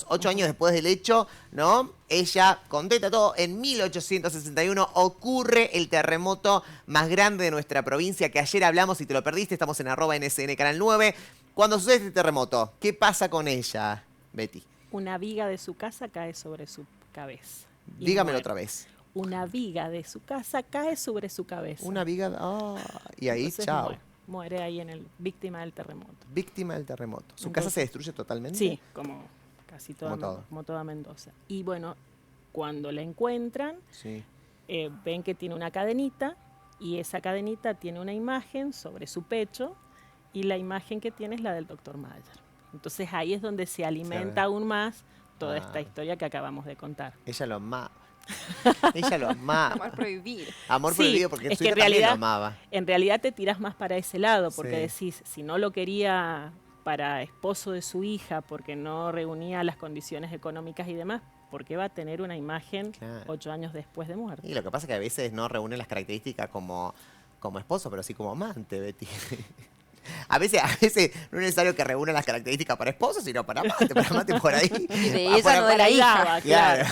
[SPEAKER 1] 8 años después del hecho, ¿no? Ella contesta todo. En 1861 ocurre el terremoto más grande de nuestra provincia, que ayer hablamos, si te lo perdiste, estamos en @NSN Canal 9. Cuando sucede este terremoto, ¿qué pasa con ella, Betty?
[SPEAKER 4] Una viga de su casa cae sobre su cabeza. y
[SPEAKER 1] Dígamelo
[SPEAKER 4] muere.
[SPEAKER 1] otra vez.
[SPEAKER 4] Una viga de su casa cae sobre su cabeza.
[SPEAKER 1] Una viga... y ahí,
[SPEAKER 4] Entonces
[SPEAKER 1] chao.
[SPEAKER 4] muere ahí en el víctima del terremoto.
[SPEAKER 1] Víctima del terremoto. ¿Su
[SPEAKER 4] Entonces-
[SPEAKER 1] casa se destruye totalmente?
[SPEAKER 4] Sí, como casi toda,
[SPEAKER 1] Como todo.
[SPEAKER 4] como toda Mendoza. Y bueno, cuando la encuentran,
[SPEAKER 1] Sí.
[SPEAKER 4] ven que tiene una cadenita y esa cadenita tiene una imagen sobre su pecho y la imagen que tiene es la del doctor Mayer. Entonces ahí es donde se alimenta aún más toda esta
[SPEAKER 1] Ah.
[SPEAKER 4] historia que acabamos de contar.
[SPEAKER 1] Ella lo amaba. Ella lo amaba.
[SPEAKER 5] Amar prohibir.
[SPEAKER 1] Amor
[SPEAKER 4] Sí,
[SPEAKER 1] prohibido porque
[SPEAKER 4] es
[SPEAKER 1] su
[SPEAKER 4] que
[SPEAKER 1] hija
[SPEAKER 4] en
[SPEAKER 1] también lo
[SPEAKER 4] realidad-
[SPEAKER 1] amaba.
[SPEAKER 4] En realidad te tiras más para ese lado, porque
[SPEAKER 1] Sí.
[SPEAKER 4] decís, si no lo quería para esposo de su hija, porque no reunía las condiciones económicas y demás, ¿por qué va a tener una imagen
[SPEAKER 1] Claro.
[SPEAKER 4] 8 años después de muerte?
[SPEAKER 1] Y lo que pasa es que a veces no reúne las características como esposo, pero sí como amante, Betty. A veces no es necesario que reúna las características para esposo, sino para amante por ahí.
[SPEAKER 5] Y de
[SPEAKER 1] Ah,
[SPEAKER 5] ella, no de la
[SPEAKER 4] ahí
[SPEAKER 5] hija.
[SPEAKER 4] daba,
[SPEAKER 1] Claro,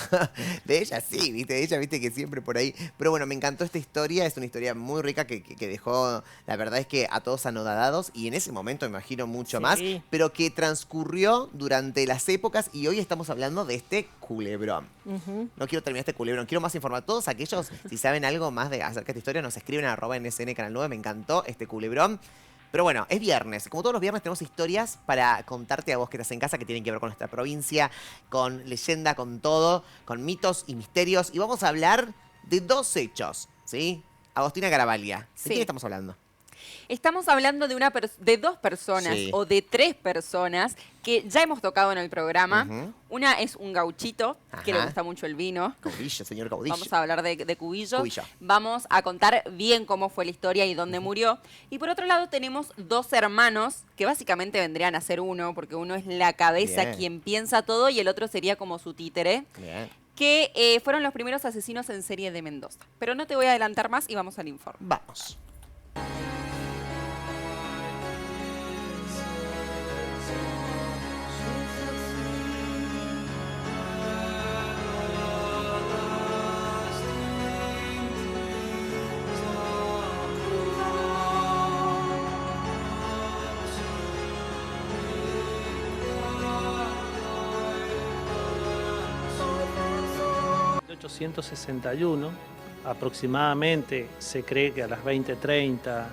[SPEAKER 1] de ella sí, ¿viste? De ella, viste que siempre por ahí. Pero bueno, me encantó esta historia, es una historia muy rica que dejó, la verdad es que a todos anodadados y en ese momento me imagino mucho
[SPEAKER 4] Sí.
[SPEAKER 1] más, pero que transcurrió durante las épocas y hoy estamos hablando de este culebrón.
[SPEAKER 4] Ujú.
[SPEAKER 1] No quiero terminar este culebrón, quiero más informar. Todos aquellos, si saben algo más acerca de esta historia, nos escriben a @NSN Canal 9, me encantó este culebrón. Pero bueno, es viernes. Como todos los viernes tenemos historias para contarte a vos que estás en casa que tienen que ver con nuestra provincia, con leyenda, con todo, con mitos y misterios. Y vamos a hablar de dos hechos, ¿sí? Agostina Garavaglia. ¿De
[SPEAKER 5] Sí.
[SPEAKER 1] quién estamos hablando?
[SPEAKER 5] Estamos hablando de, de dos personas
[SPEAKER 1] Sí.
[SPEAKER 5] o de tres personas que ya hemos tocado en el programa.
[SPEAKER 1] Ujú.
[SPEAKER 5] Una es un gauchito, que le
[SPEAKER 1] Ajá.
[SPEAKER 5] gusta mucho el vino.
[SPEAKER 1] Caudillo, señor Caudillo.
[SPEAKER 5] Vamos a hablar de Cubillo.
[SPEAKER 1] Cubillo.
[SPEAKER 5] Vamos a contar bien cómo fue la historia y dónde murió. Y por otro lado tenemos dos hermanos que básicamente vendrían a ser uno, porque uno es la cabeza,
[SPEAKER 1] Bien.
[SPEAKER 5] quien piensa todo, y el otro sería como su títere,
[SPEAKER 1] Bien.
[SPEAKER 5] que fueron los primeros asesinos en serie de Mendoza. Pero no te voy a adelantar más y vamos al informe.
[SPEAKER 1] Vamos.
[SPEAKER 2] En 1861, aproximadamente, se cree que a las 20:30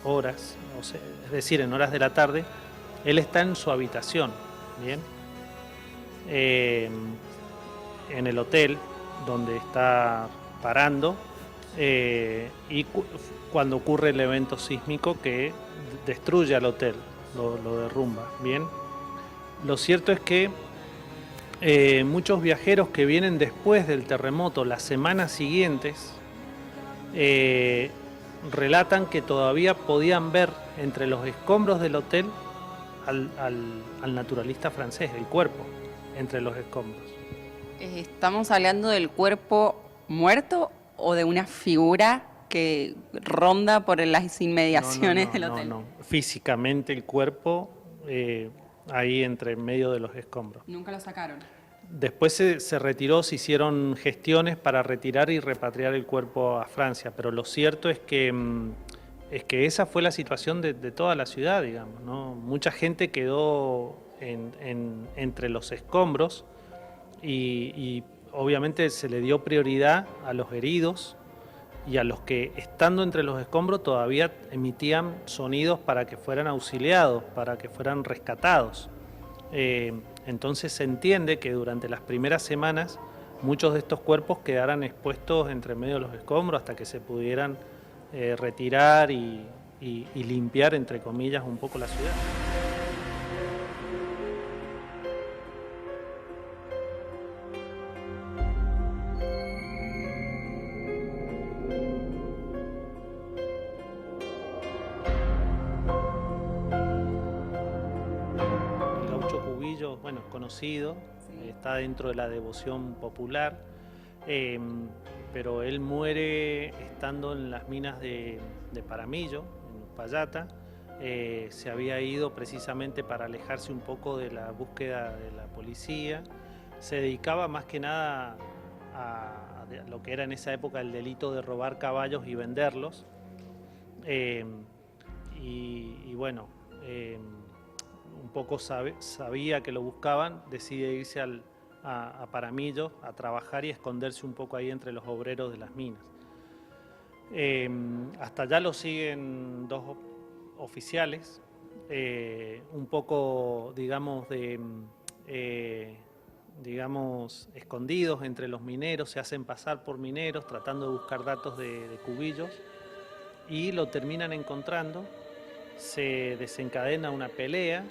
[SPEAKER 2] horas, o sea, es decir, en horas de la tarde, él está en su habitación, ¿bien? En el hotel donde está parando, cuando ocurre el evento sísmico que destruye al hotel, lo derrumba, ¿bien? Lo cierto es que muchos viajeros que vienen después del terremoto, las semanas siguientes, relatan que todavía podían ver entre los escombros del hotel al naturalista francés, el cuerpo, entre los escombros.
[SPEAKER 3] ¿Estamos hablando del cuerpo muerto o de una figura que ronda por las inmediaciones del hotel?
[SPEAKER 2] No. Físicamente el cuerpo ahí entre medio de los escombros.
[SPEAKER 3] Nunca lo sacaron.
[SPEAKER 2] Después se retiró, se hicieron gestiones para retirar y repatriar el cuerpo a Francia, pero lo cierto es que esa fue la situación de toda la ciudad, digamos, ¿no? Mucha gente quedó entre los escombros y obviamente se le dio prioridad a los heridos y a los que, estando entre los escombros, todavía emitían sonidos para que fueran auxiliados, para que fueran rescatados. Entonces se entiende que durante las primeras semanas muchos de estos cuerpos quedaran expuestos entre medio de los escombros hasta que se pudieran retirar y limpiar, entre comillas, un poco la ciudad. El gaucho Cubillo, bueno, es conocido, está dentro de la devoción popular, pero él muere estando en las minas de Paramillo, en Uspallata. Se había ido precisamente para alejarse un poco de la búsqueda de la policía. Se dedicaba más que nada a lo que era en esa época el delito de robar caballos y venderlos. Y bueno, un poco sabía que lo buscaban, decide irse a Paramillo a trabajar y esconderse un poco ahí entre los obreros de las minas. Hasta allá lo siguen dos oficiales, un poco, digamos, escondidos entre los mineros, se hacen pasar por mineros tratando de buscar datos de Cubillos y lo terminan encontrando, se desencadena una pelea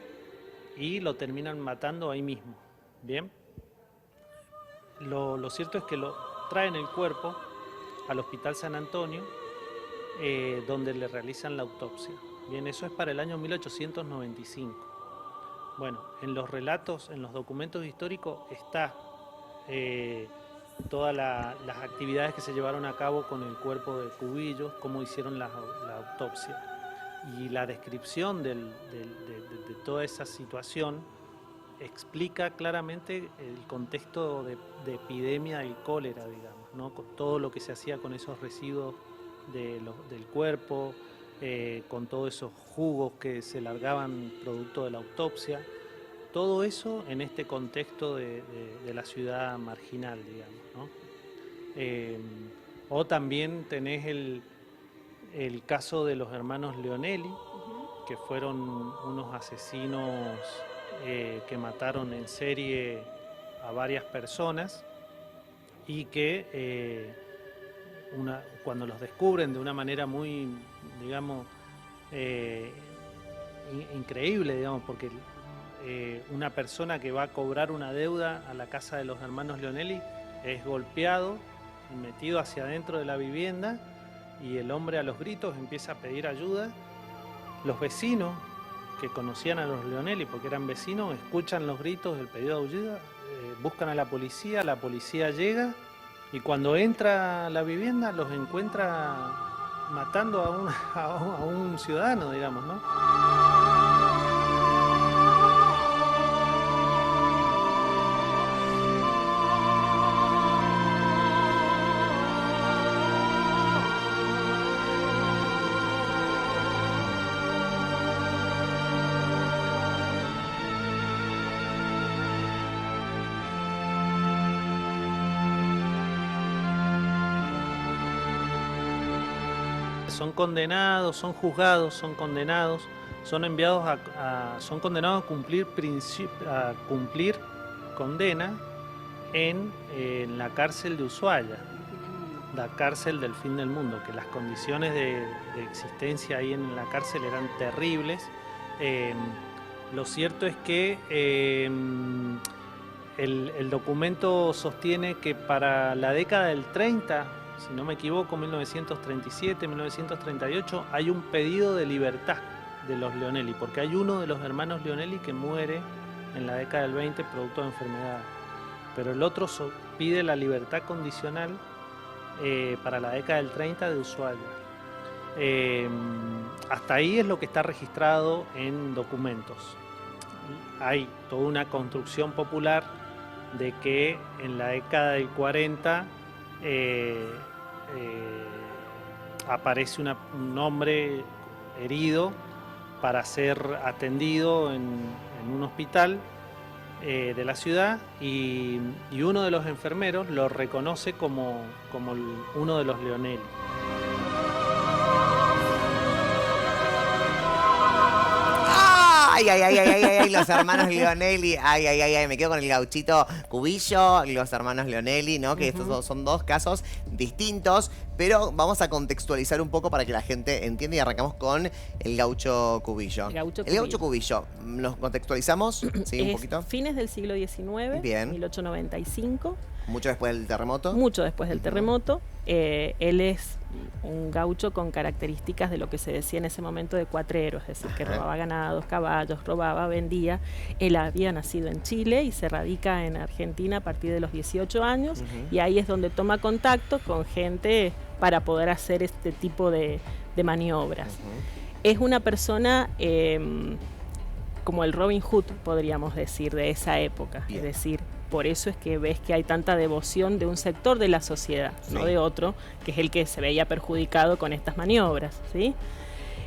[SPEAKER 2] y lo terminan matando ahí mismo, ¿bien? Lo cierto es que lo traen el cuerpo al Hospital San Antonio, donde le realizan la autopsia. Bien, eso es para el año 1895. Bueno, en los relatos, en los documentos históricos está todas las actividades que se llevaron a cabo con el cuerpo de Cubillos, cómo hicieron la autopsia. Y la descripción de toda esa situación explica claramente el contexto de epidemia del cólera, digamos, ¿no? Con todo lo que se hacía con esos residuos del cuerpo, con todos esos jugos que se largaban producto de la autopsia. Todo eso en este contexto de la ciudad marginal, digamos, ¿no? O también tenés el caso de los hermanos Leonelli, que fueron unos asesinos que mataron en serie a varias personas y que cuando los descubren de una manera muy, digamos, increíble, digamos, porque una persona que va a cobrar una deuda a la casa de los hermanos Leonelli es golpeado y metido hacia adentro de la vivienda, y el hombre a los gritos empieza a pedir ayuda. Los vecinos que conocían a los Leonelli, porque eran vecinos, escuchan los gritos, el pedido de ayuda, buscan a la policía llega, y cuando entra a la vivienda los encuentra matando a un ciudadano, digamos, ¿no? Son condenados, son juzgados, son condenados, son enviados son condenados a cumplir condena en la cárcel de Ushuaia, la cárcel del fin del mundo, que las condiciones de existencia ahí en la cárcel eran terribles. Lo cierto es que el documento sostiene que para la década del 30, si no me equivoco, 1937, 1938, hay un pedido de libertad de los Leonelli, porque hay uno de los hermanos Leonelli que muere en la década del 20 producto de enfermedad, pero el otro pide la libertad condicional para la década del 30 de Ushuaia. Hasta ahí es lo que está registrado en documentos. Hay toda una construcción popular de que en la década del 40 aparece un hombre herido para ser atendido en un hospital de la ciudad, y uno de los enfermeros lo reconoce como uno de los Leonelli.
[SPEAKER 1] Ay, los hermanos Leonelli, me quedo con el gauchito Cubillo, los hermanos Leonelli, ¿no? Que estos son dos casos distintos, pero vamos a contextualizar un poco para que la gente entienda, y arrancamos con el gaucho Cubillo. El gaucho Cubillo, ¿nos contextualizamos? Sí, un poquito.
[SPEAKER 4] Fines del siglo XIX,
[SPEAKER 1] Bien.
[SPEAKER 4] 1895.
[SPEAKER 1] Mucho después del terremoto.
[SPEAKER 4] Mucho después del terremoto. Él es un gaucho con características de lo que se decía en ese momento de cuatrero, es decir, que robaba ganados, caballos, robaba, vendía. Él había nacido en Chile y se radica en Argentina a partir de los 18 años, y ahí es donde toma contacto con gente para poder hacer este tipo de maniobras. Es una persona como el Robin Hood, podríamos decir, de esa época. Bien. Es decir, por eso es que ves que hay tanta devoción de un sector de la sociedad, no de otro, que es el que se veía perjudicado con estas maniobras, ¿sí?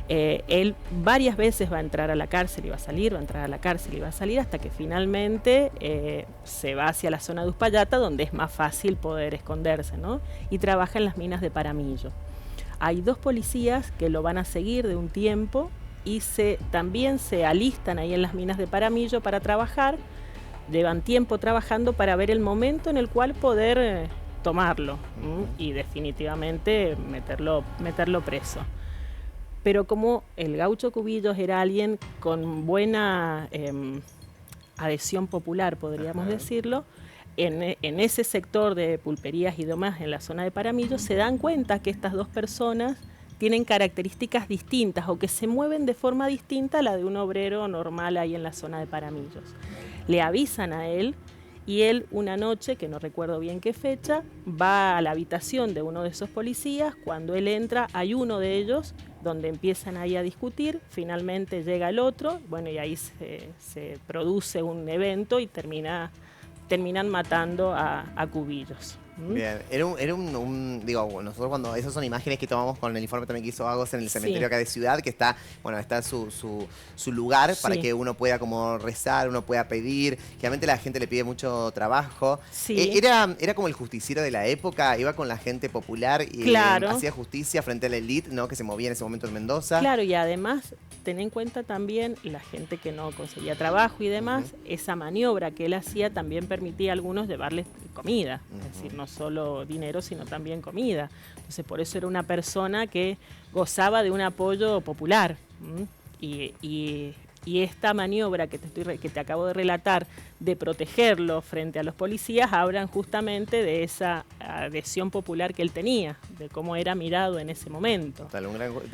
[SPEAKER 4] Él varias veces va a entrar a la cárcel y va a salir, va a entrar a la cárcel y va a salir, hasta que finalmente se va hacia la zona de Uspallata, donde es más fácil poder esconderse, ¿no? Y trabaja en las minas de Paramillo. Hay dos policías que lo van a seguir de un tiempo y también se alistan ahí en las minas de Paramillo para trabajar. Llevan tiempo trabajando para ver el momento en el cual poder tomarlo y definitivamente meterlo preso. Pero como el gaucho Cubillos era alguien con buena adhesión popular, podríamos decirlo, en ese sector de pulperías y demás en la zona de Paramillo se dan cuenta que estas dos personas tienen características distintas o que se mueven de forma distinta a la de un obrero normal ahí en la zona de Paramillos. Le avisan a él, y él una noche, que no recuerdo bien qué fecha, va a la habitación de uno de esos policías. Cuando él entra hay uno de ellos donde empiezan ahí a discutir, finalmente llega el otro, bueno, y ahí se produce un evento y terminan matando a Cubillos.
[SPEAKER 1] Bien, digo, nosotros cuando, esas son imágenes que tomamos con el informe también que hizo Agos en el cementerio acá de Ciudad, que está su lugar para que uno pueda como rezar, uno pueda pedir. Generalmente la gente le pide mucho trabajo. Sí. Era como el justiciero de la época, iba con la gente popular y hacía justicia frente a la élite, ¿no? Que se movía en ese momento en Mendoza.
[SPEAKER 4] Claro, y además ten en cuenta también la gente que no conseguía trabajo y demás, esa maniobra que él hacía también permitía a algunos llevarles comida. Es decir, no solo dinero, sino también comida. Entonces, por eso era una persona que gozaba de un apoyo popular. Y esta maniobra que te acabo de relatar de protegerlo frente a los policías hablan justamente de esa adhesión popular que él tenía, de cómo era mirado en ese momento.
[SPEAKER 1] Total,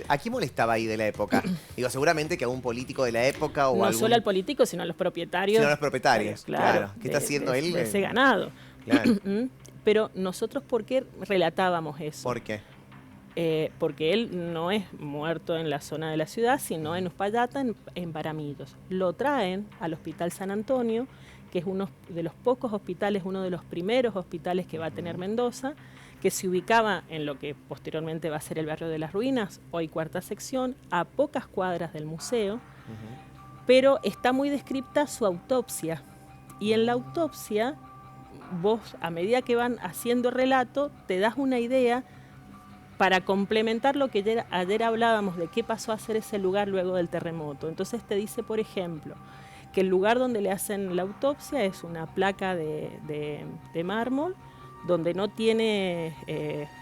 [SPEAKER 1] ¿a quién molestaba ahí de la época? Digo, seguramente que a un político de la época o
[SPEAKER 4] no
[SPEAKER 1] algún...
[SPEAKER 4] solo al político, sino a los propietarios.
[SPEAKER 1] Sino a los propietarios, claro. ¿Qué está
[SPEAKER 4] de-
[SPEAKER 1] haciendo
[SPEAKER 4] de-
[SPEAKER 1] él?
[SPEAKER 4] de ese ganado.
[SPEAKER 1] Claro.
[SPEAKER 4] Pero nosotros, ¿por qué relatábamos eso?
[SPEAKER 1] ¿Por qué?
[SPEAKER 4] Porque él no es muerto en la zona de la ciudad, sino en Uspallata, en Paramillos. Lo traen al Hospital San Antonio, que es uno de los pocos hospitales, uno de los primeros hospitales que va a tener Mendoza, que se ubicaba en lo que posteriormente va a ser el barrio de las Ruinas, hoy cuarta sección, a pocas cuadras del museo, pero está muy descripta su autopsia. Y en la autopsia, vos, a medida que van haciendo relato, te das una idea para complementar lo que ayer hablábamos de qué pasó a ser ese lugar luego del terremoto. Entonces te dice, por ejemplo, que el lugar donde le hacen la autopsia es una placa de mármol, donde no tiene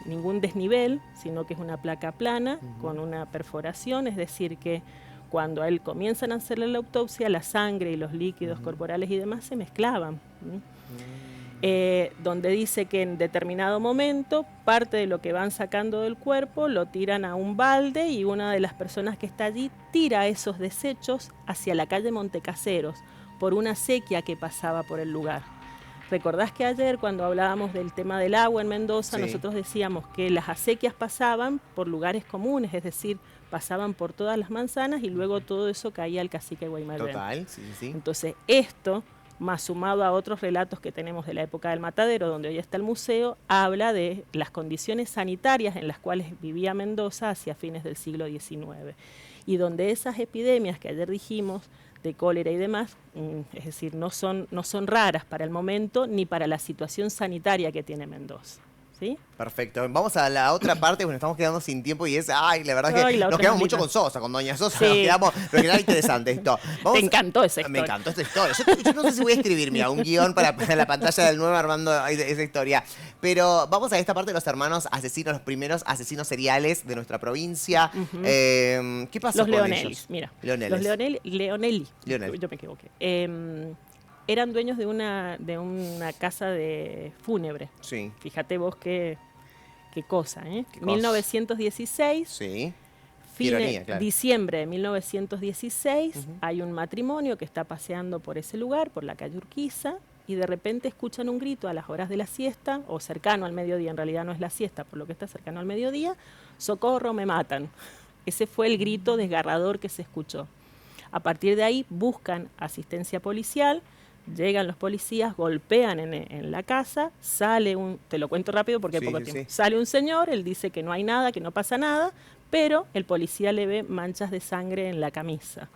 [SPEAKER 4] ningún desnivel, sino que es una placa plana con una perforación, es decir que cuando a él comienzan a hacerle la autopsia, la sangre y los líquidos corporales y demás se mezclaban. Donde dice que en determinado momento parte de lo que van sacando del cuerpo lo tiran a un balde y una de las personas que está allí tira esos desechos hacia la calle Montecaseros por una sequía que pasaba por el lugar. ¿Recordás que ayer cuando hablábamos del tema del agua en Mendoza,
[SPEAKER 1] sí,
[SPEAKER 4] nosotros decíamos que las acequias pasaban por lugares comunes, es decir, pasaban por todas las manzanas y luego todo eso caía al cacique Guaymallén?
[SPEAKER 1] Total, sí, sí.
[SPEAKER 4] Entonces esto, más sumado a otros relatos que tenemos de la época del Matadero, donde hoy está el museo, habla de las condiciones sanitarias en las cuales vivía Mendoza hacia fines del siglo XIX. Y donde esas epidemias que ayer dijimos, de cólera y demás, es decir, no son raras para el momento ni para la situación sanitaria que tiene Mendoza. ¿Sí?
[SPEAKER 1] Perfecto. Vamos a la otra parte, porque nos estamos quedando sin tiempo y es, la verdad es que
[SPEAKER 4] La
[SPEAKER 1] nos
[SPEAKER 4] otra
[SPEAKER 1] quedamos
[SPEAKER 4] es
[SPEAKER 1] mucho
[SPEAKER 4] linda.
[SPEAKER 1] con Sosa, con Doña Sosa,
[SPEAKER 4] Sí.
[SPEAKER 1] nos quedamos, pero que era interesante esto.
[SPEAKER 4] Te encantó esa historia.
[SPEAKER 1] Me encantó esta historia. Yo no sé si voy a escribir, mira, un guión para la pantalla del 9 armando esa historia. Pero vamos a esta parte de los hermanos asesinos, los primeros asesinos seriales de nuestra provincia. ¿Qué pasó
[SPEAKER 4] Los
[SPEAKER 1] con
[SPEAKER 4] Leonelli,
[SPEAKER 1] ellos?
[SPEAKER 4] mira.
[SPEAKER 1] Leoneles.
[SPEAKER 4] Los Leonelli.
[SPEAKER 1] Leonelli.
[SPEAKER 4] Yo me equivoqué. Eran dueños de una casa de fúnebre.
[SPEAKER 1] Sí,
[SPEAKER 4] Fíjate vos qué cosa, ¿eh?
[SPEAKER 1] Qué cosa.
[SPEAKER 4] 1916,
[SPEAKER 1] sí. Ironía, claro.
[SPEAKER 4] diciembre de 1916, hay un matrimonio que está paseando por ese lugar, por la calle Urquiza, y de repente escuchan un grito a las horas de la siesta, o cercano al mediodía, en realidad no es la siesta, por lo que está cercano al mediodía, socorro, me matan. Ese fue el grito desgarrador que se escuchó. A partir de ahí buscan asistencia policial, llegan los policías, golpean en la casa, sale te lo cuento rápido porque hay
[SPEAKER 1] Sí,
[SPEAKER 4] poco
[SPEAKER 1] sí,
[SPEAKER 4] tiempo,
[SPEAKER 1] sí.
[SPEAKER 4] sale un señor, él dice que no hay nada, que no pasa nada, pero el policía le ve manchas de sangre en la camisa.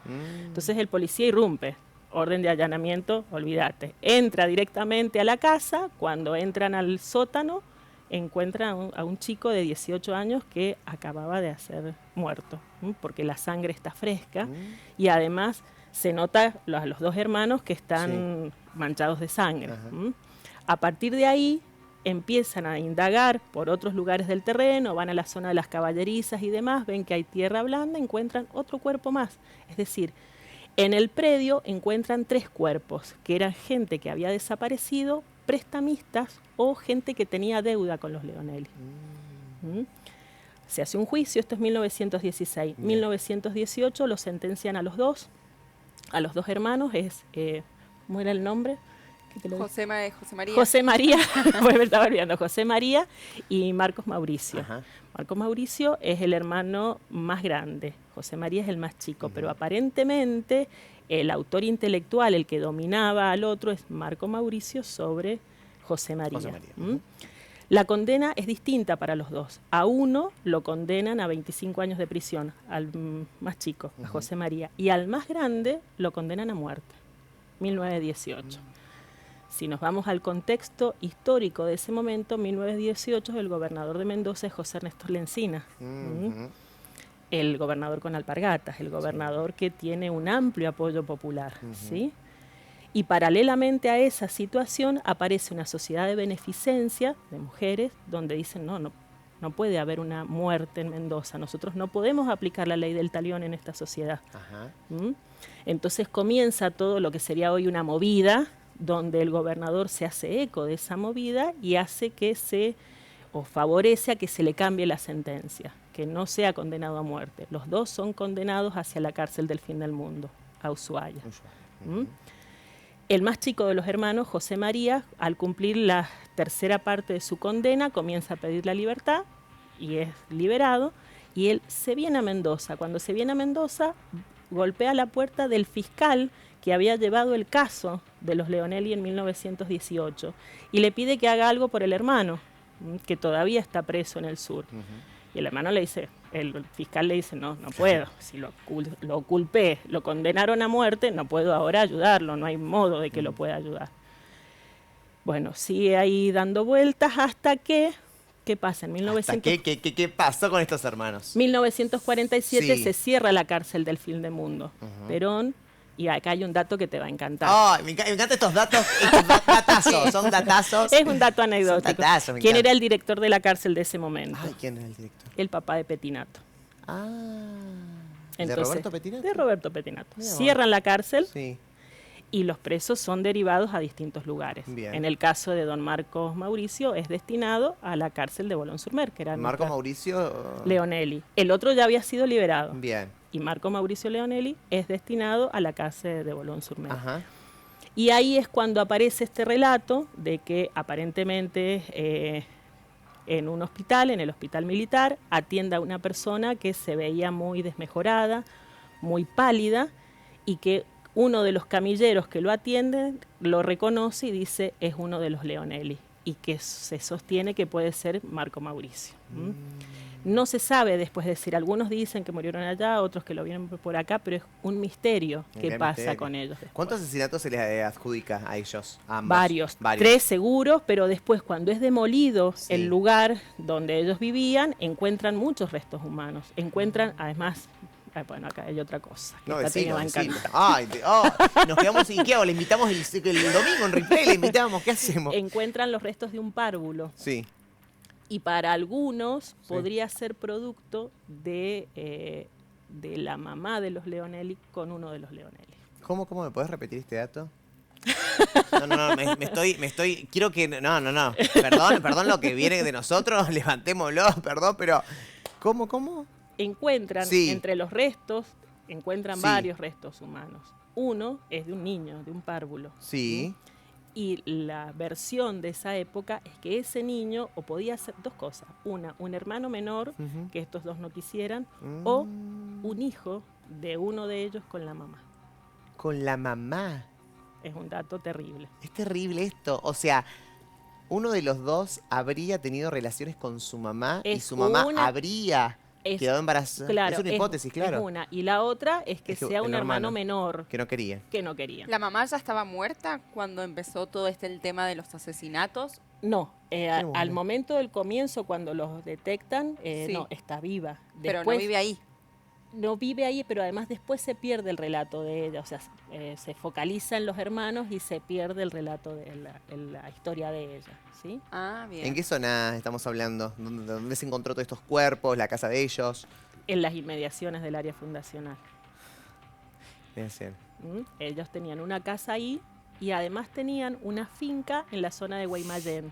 [SPEAKER 4] Entonces el policía irrumpe, orden de allanamiento, olvídate. Entra directamente a la casa, cuando entran al sótano, encuentran a un chico de 18 años que acababa de ser muerto, porque la sangre está fresca y además se nota a los dos hermanos que están manchados de sangre. A partir de ahí empiezan a indagar por otros lugares del terreno, van a la zona de las caballerizas y demás, ven que hay tierra blanda, encuentran otro cuerpo más. Es decir, en el predio encuentran 3 cuerpos, que eran gente que había desaparecido, prestamistas o gente que tenía deuda con los Leonelli. Se hace un juicio, esto es 1916. 1918 lo sentencian a los dos hermanos, ¿cómo era el nombre? ¿Qué te lo digo?
[SPEAKER 5] José María.
[SPEAKER 4] José María, pues me estaba olvidando, José María y Marcos Mauricio.
[SPEAKER 1] Ajá.
[SPEAKER 4] Marcos Mauricio es el hermano más grande, José María es el más chico, pero aparentemente el autor intelectual, el que dominaba al otro, es Marco Mauricio sobre José María.
[SPEAKER 1] José María.
[SPEAKER 4] La condena es distinta para los dos. A uno lo condenan a 25 años de prisión, al más chico, a José María, y al más grande lo condenan a muerte, 1918. Si nos vamos al contexto histórico de ese momento, 1918, el gobernador de Mendoza es José Ernesto Lencina, el gobernador con alpargatas, el gobernador que tiene un amplio apoyo popular, ¿sí? Y paralelamente a esa situación aparece una sociedad de beneficencia de mujeres donde dicen no puede haber una muerte en Mendoza, nosotros no podemos aplicar la ley del talión en esta sociedad.
[SPEAKER 1] Ajá.
[SPEAKER 4] ¿Mm? Entonces comienza todo lo que sería hoy una movida, donde el gobernador se hace eco de esa movida y hace que o favorece a que se le cambie la sentencia, que no sea condenado a muerte. Los dos son condenados hacia la cárcel del fin del mundo, a Ushuaia. ¿Mm? El más chico de los hermanos, José María, al cumplir la tercera parte de su condena, comienza a pedir la libertad y es liberado. Y él se viene a Mendoza. Cuando se viene a Mendoza, golpea la puerta del fiscal que había llevado el caso de los Leonelli en 1918 y le pide que haga algo por el hermano, que todavía está preso en el sur. Y el hermano le dice, el fiscal le dice, no puedo, si lo culpé, lo condenaron a muerte, no puedo ahora ayudarlo, no hay modo de que lo pueda ayudar. Bueno, sigue ahí dando vueltas hasta que, ¿qué pasa? En 1900...
[SPEAKER 1] ¿Qué pasó con estos hermanos?
[SPEAKER 4] 1947
[SPEAKER 1] Sí.
[SPEAKER 4] se cierra la cárcel del fin del mundo. Perón, y acá hay un dato que te va a encantar.
[SPEAKER 1] Ay, me encantan estos datos, datazos, son datazos.
[SPEAKER 4] Es un dato anecdótico.
[SPEAKER 1] Son datazos, me
[SPEAKER 4] ¿Quién
[SPEAKER 1] encanta.
[SPEAKER 4] era el director de la cárcel de ese momento?
[SPEAKER 1] Ay, ¿quién era el director?
[SPEAKER 4] El papá de Petinato.
[SPEAKER 1] ¿De Roberto Petinato?
[SPEAKER 4] De Roberto Petinato.
[SPEAKER 1] Mirá vos.
[SPEAKER 4] Cierran la cárcel
[SPEAKER 1] Sí.
[SPEAKER 4] y los presos son derivados a distintos lugares.
[SPEAKER 1] Bien.
[SPEAKER 4] En el caso de don Marcos Mauricio es destinado a la cárcel de Boulogne-sur-Mer, que era
[SPEAKER 1] Marco
[SPEAKER 4] nuestra-
[SPEAKER 1] Mauricio.
[SPEAKER 4] Leonelli. El otro ya había sido liberado.
[SPEAKER 1] Bien.
[SPEAKER 4] Y Marco Mauricio Leonelli es destinado a la cárcel de Boulogne-sur-Mer.
[SPEAKER 1] Ajá.
[SPEAKER 4] Y ahí es cuando aparece este relato de que aparentemente en un hospital, en el hospital militar, atiende a una persona que se veía muy desmejorada, muy pálida, y que uno de los camilleros que lo atienden lo reconoce y dice es uno de los Leonelli, y que se sostiene que puede ser Marco Mauricio. ¿Mm? No se sabe después de decir, algunos dicen que murieron allá, otros que lo vieron por acá, pero es un misterio qué
[SPEAKER 1] Qué
[SPEAKER 4] pasa
[SPEAKER 1] misterio.
[SPEAKER 4] con ellos después.
[SPEAKER 1] ¿Cuántos asesinatos se les adjudica a ellos? A ambos?
[SPEAKER 4] Varios, 3 seguros, pero después cuando es demolido
[SPEAKER 1] Sí.
[SPEAKER 4] el lugar donde ellos vivían, encuentran muchos restos humanos. Encuentran, además, bueno, acá hay otra cosa. Que
[SPEAKER 1] No,
[SPEAKER 4] esta te
[SPEAKER 1] decilo,
[SPEAKER 4] va a
[SPEAKER 1] decilo.
[SPEAKER 4] encantar.
[SPEAKER 1] Ay, nos quedamos sin qué hago, le invitamos el domingo en replay, le invitamos, ¿qué hacemos?
[SPEAKER 4] Encuentran los restos de un párvulo.
[SPEAKER 1] Sí.
[SPEAKER 4] Y para algunos podría ser producto de la mamá de los Leonelli con uno de los Leonelli.
[SPEAKER 1] ¿Cómo me puedes repetir este dato? No, me estoy, quiero que, no, perdón lo que viene de nosotros, levantémoslo, perdón, pero, ¿cómo?
[SPEAKER 4] Encuentran
[SPEAKER 1] Sí.
[SPEAKER 4] entre los restos, encuentran
[SPEAKER 1] Sí.
[SPEAKER 4] varios restos humanos. Uno es de un niño, de un párvulo.
[SPEAKER 1] Sí,
[SPEAKER 4] Y la versión de esa época es que ese niño o podía ser dos cosas. Una, un hermano menor,
[SPEAKER 1] Ujú.
[SPEAKER 4] que estos dos no quisieran, o un hijo de uno de ellos con la mamá.
[SPEAKER 1] con la mamá.
[SPEAKER 4] Es un dato terrible.
[SPEAKER 1] Es terrible esto, o sea, uno de los dos habría tenido relaciones con su mamá y
[SPEAKER 4] Es
[SPEAKER 1] su mamá
[SPEAKER 4] una-
[SPEAKER 1] habría
[SPEAKER 4] Es,
[SPEAKER 1] quedado embarazada.
[SPEAKER 4] claro,
[SPEAKER 1] es una hipótesis, claro,
[SPEAKER 4] es una. Y la otra es que
[SPEAKER 1] Es que
[SPEAKER 4] sea un
[SPEAKER 1] el hermano.
[SPEAKER 4] hermano menor
[SPEAKER 1] que no quería.
[SPEAKER 4] que no quería.
[SPEAKER 5] ¿La mamá ya estaba muerta cuando empezó todo el tema de los asesinatos?
[SPEAKER 4] No,
[SPEAKER 1] bueno.
[SPEAKER 4] al momento del comienzo, cuando los detectan,
[SPEAKER 5] Sí.
[SPEAKER 4] no, está viva.
[SPEAKER 5] Pero no
[SPEAKER 4] Después-
[SPEAKER 5] vive ahí.
[SPEAKER 4] No vive ahí, pero además después se pierde el relato de ella, o sea, se focaliza en los hermanos y se pierde el relato de la historia de ella, ¿sí?
[SPEAKER 5] Ah, bien.
[SPEAKER 1] ¿En qué zona estamos hablando? ¿Dónde se encontró todos estos cuerpos, la casa de ellos?
[SPEAKER 4] En las inmediaciones del área fundacional.
[SPEAKER 1] Debe ser.
[SPEAKER 4] ¿Mm? Ellos tenían una casa ahí y además tenían una finca en la zona de Guaymallén,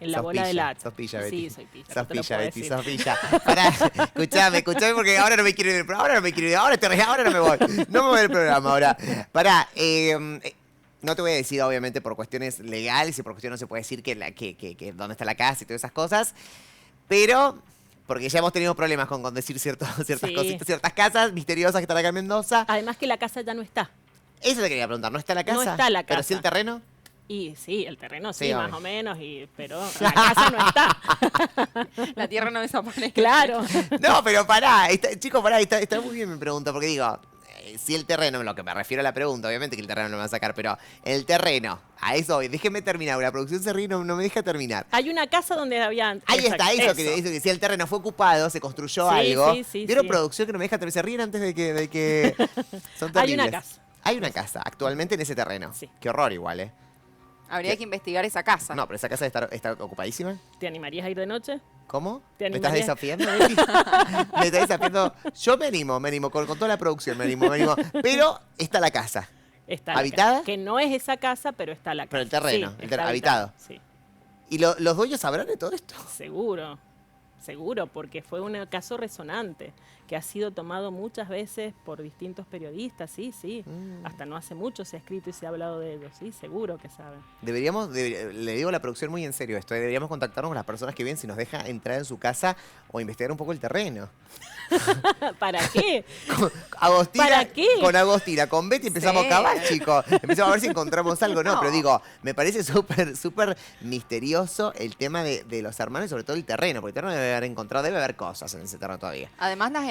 [SPEAKER 4] en la
[SPEAKER 1] Sos
[SPEAKER 4] bola de
[SPEAKER 1] pilla,
[SPEAKER 4] lata.
[SPEAKER 1] sos pilla, Betty.
[SPEAKER 4] Sí, soy pilla.
[SPEAKER 1] Sos
[SPEAKER 4] no te lo
[SPEAKER 1] pilla,
[SPEAKER 4] puedo
[SPEAKER 1] Betty,
[SPEAKER 4] decir.
[SPEAKER 1] sos pilla. Pará, escuchame porque ahora no me quiero ir del programa, ahora no me quiero ir, ahora no me voy. No me voy del programa ahora. Pará, no te voy a decir, obviamente, por cuestiones legales y por cuestiones no se puede decir que dónde está la casa y todas esas cosas, pero porque ya hemos tenido problemas con decir ciertas
[SPEAKER 4] Sí.
[SPEAKER 1] cositas, ciertas casas misteriosas que están acá en Mendoza.
[SPEAKER 4] Además que la casa ya no está.
[SPEAKER 1] Eso te quería preguntar, ¿no está la casa?
[SPEAKER 4] No está la
[SPEAKER 1] ¿Pero
[SPEAKER 4] casa.
[SPEAKER 1] sí el terreno?
[SPEAKER 4] Y sí, el terreno sí,
[SPEAKER 1] Sí,
[SPEAKER 4] más
[SPEAKER 1] obvio.
[SPEAKER 4] o menos, pero la casa no está.
[SPEAKER 5] La tierra no desaparece.
[SPEAKER 4] Claro.
[SPEAKER 1] No, pero pará, chicos, pará, está muy bien mi pregunta, porque digo, si el terreno, lo que me refiero a la pregunta, obviamente que el terreno no me va a sacar, pero el terreno, a eso voy, déjeme terminar, la producción se ríe, no me deja terminar.
[SPEAKER 4] Hay una casa donde había antes.
[SPEAKER 1] Ahí está, eso que si el terreno fue ocupado, se construyó
[SPEAKER 4] Sí,
[SPEAKER 1] algo.
[SPEAKER 4] sí, sí,
[SPEAKER 1] ¿Vieron
[SPEAKER 4] sí.
[SPEAKER 1] producción que no me deja terminar? Se ríen antes de que son
[SPEAKER 4] Hay una
[SPEAKER 1] terribles.
[SPEAKER 4] casa.
[SPEAKER 1] Hay una casa actualmente en ese terreno.
[SPEAKER 4] Sí.
[SPEAKER 1] Qué horror igual, ¿eh?
[SPEAKER 5] Habría que investigar esa casa.
[SPEAKER 1] No, pero esa casa está ocupadísima.
[SPEAKER 4] ¿Te animarías a ir de noche?
[SPEAKER 1] ¿Cómo?
[SPEAKER 4] ¿Te
[SPEAKER 1] ¿Me estás
[SPEAKER 4] animarías?
[SPEAKER 1] desafiando, Betty? ¿Me estás desafiando? Yo me animo, con toda la producción me animo. Pero está la casa.
[SPEAKER 4] Está la
[SPEAKER 1] ¿Habitada?
[SPEAKER 4] casa, que no es esa casa, pero está la casa.
[SPEAKER 1] Pero el terreno,
[SPEAKER 4] Sí,
[SPEAKER 1] el
[SPEAKER 4] está
[SPEAKER 1] habitado.
[SPEAKER 4] Sí,
[SPEAKER 1] ¿Y los dueños sabrán de todo esto?
[SPEAKER 4] seguro. Seguro, porque fue un caso resonante que ha sido tomado muchas veces por distintos periodistas, sí. Hasta no hace mucho se ha escrito y se ha hablado de ellos, sí, seguro que saben.
[SPEAKER 1] Le digo a la producción muy en serio esto, deberíamos contactarnos con las personas que vienen si nos deja entrar en su casa o investigar un poco el terreno.
[SPEAKER 4] ¿Para qué?
[SPEAKER 1] Agostina,
[SPEAKER 4] ¿Para qué?
[SPEAKER 1] Con Agostina, con Betty empezamos
[SPEAKER 5] Sí.
[SPEAKER 1] a cavar, chicos. Empezamos a ver si encontramos algo. No,
[SPEAKER 5] No.
[SPEAKER 1] pero digo, me parece súper misterioso el tema de los hermanos y sobre todo el terreno, porque el terreno debe haber encontrado, debe haber cosas en ese terreno todavía.
[SPEAKER 5] Además, la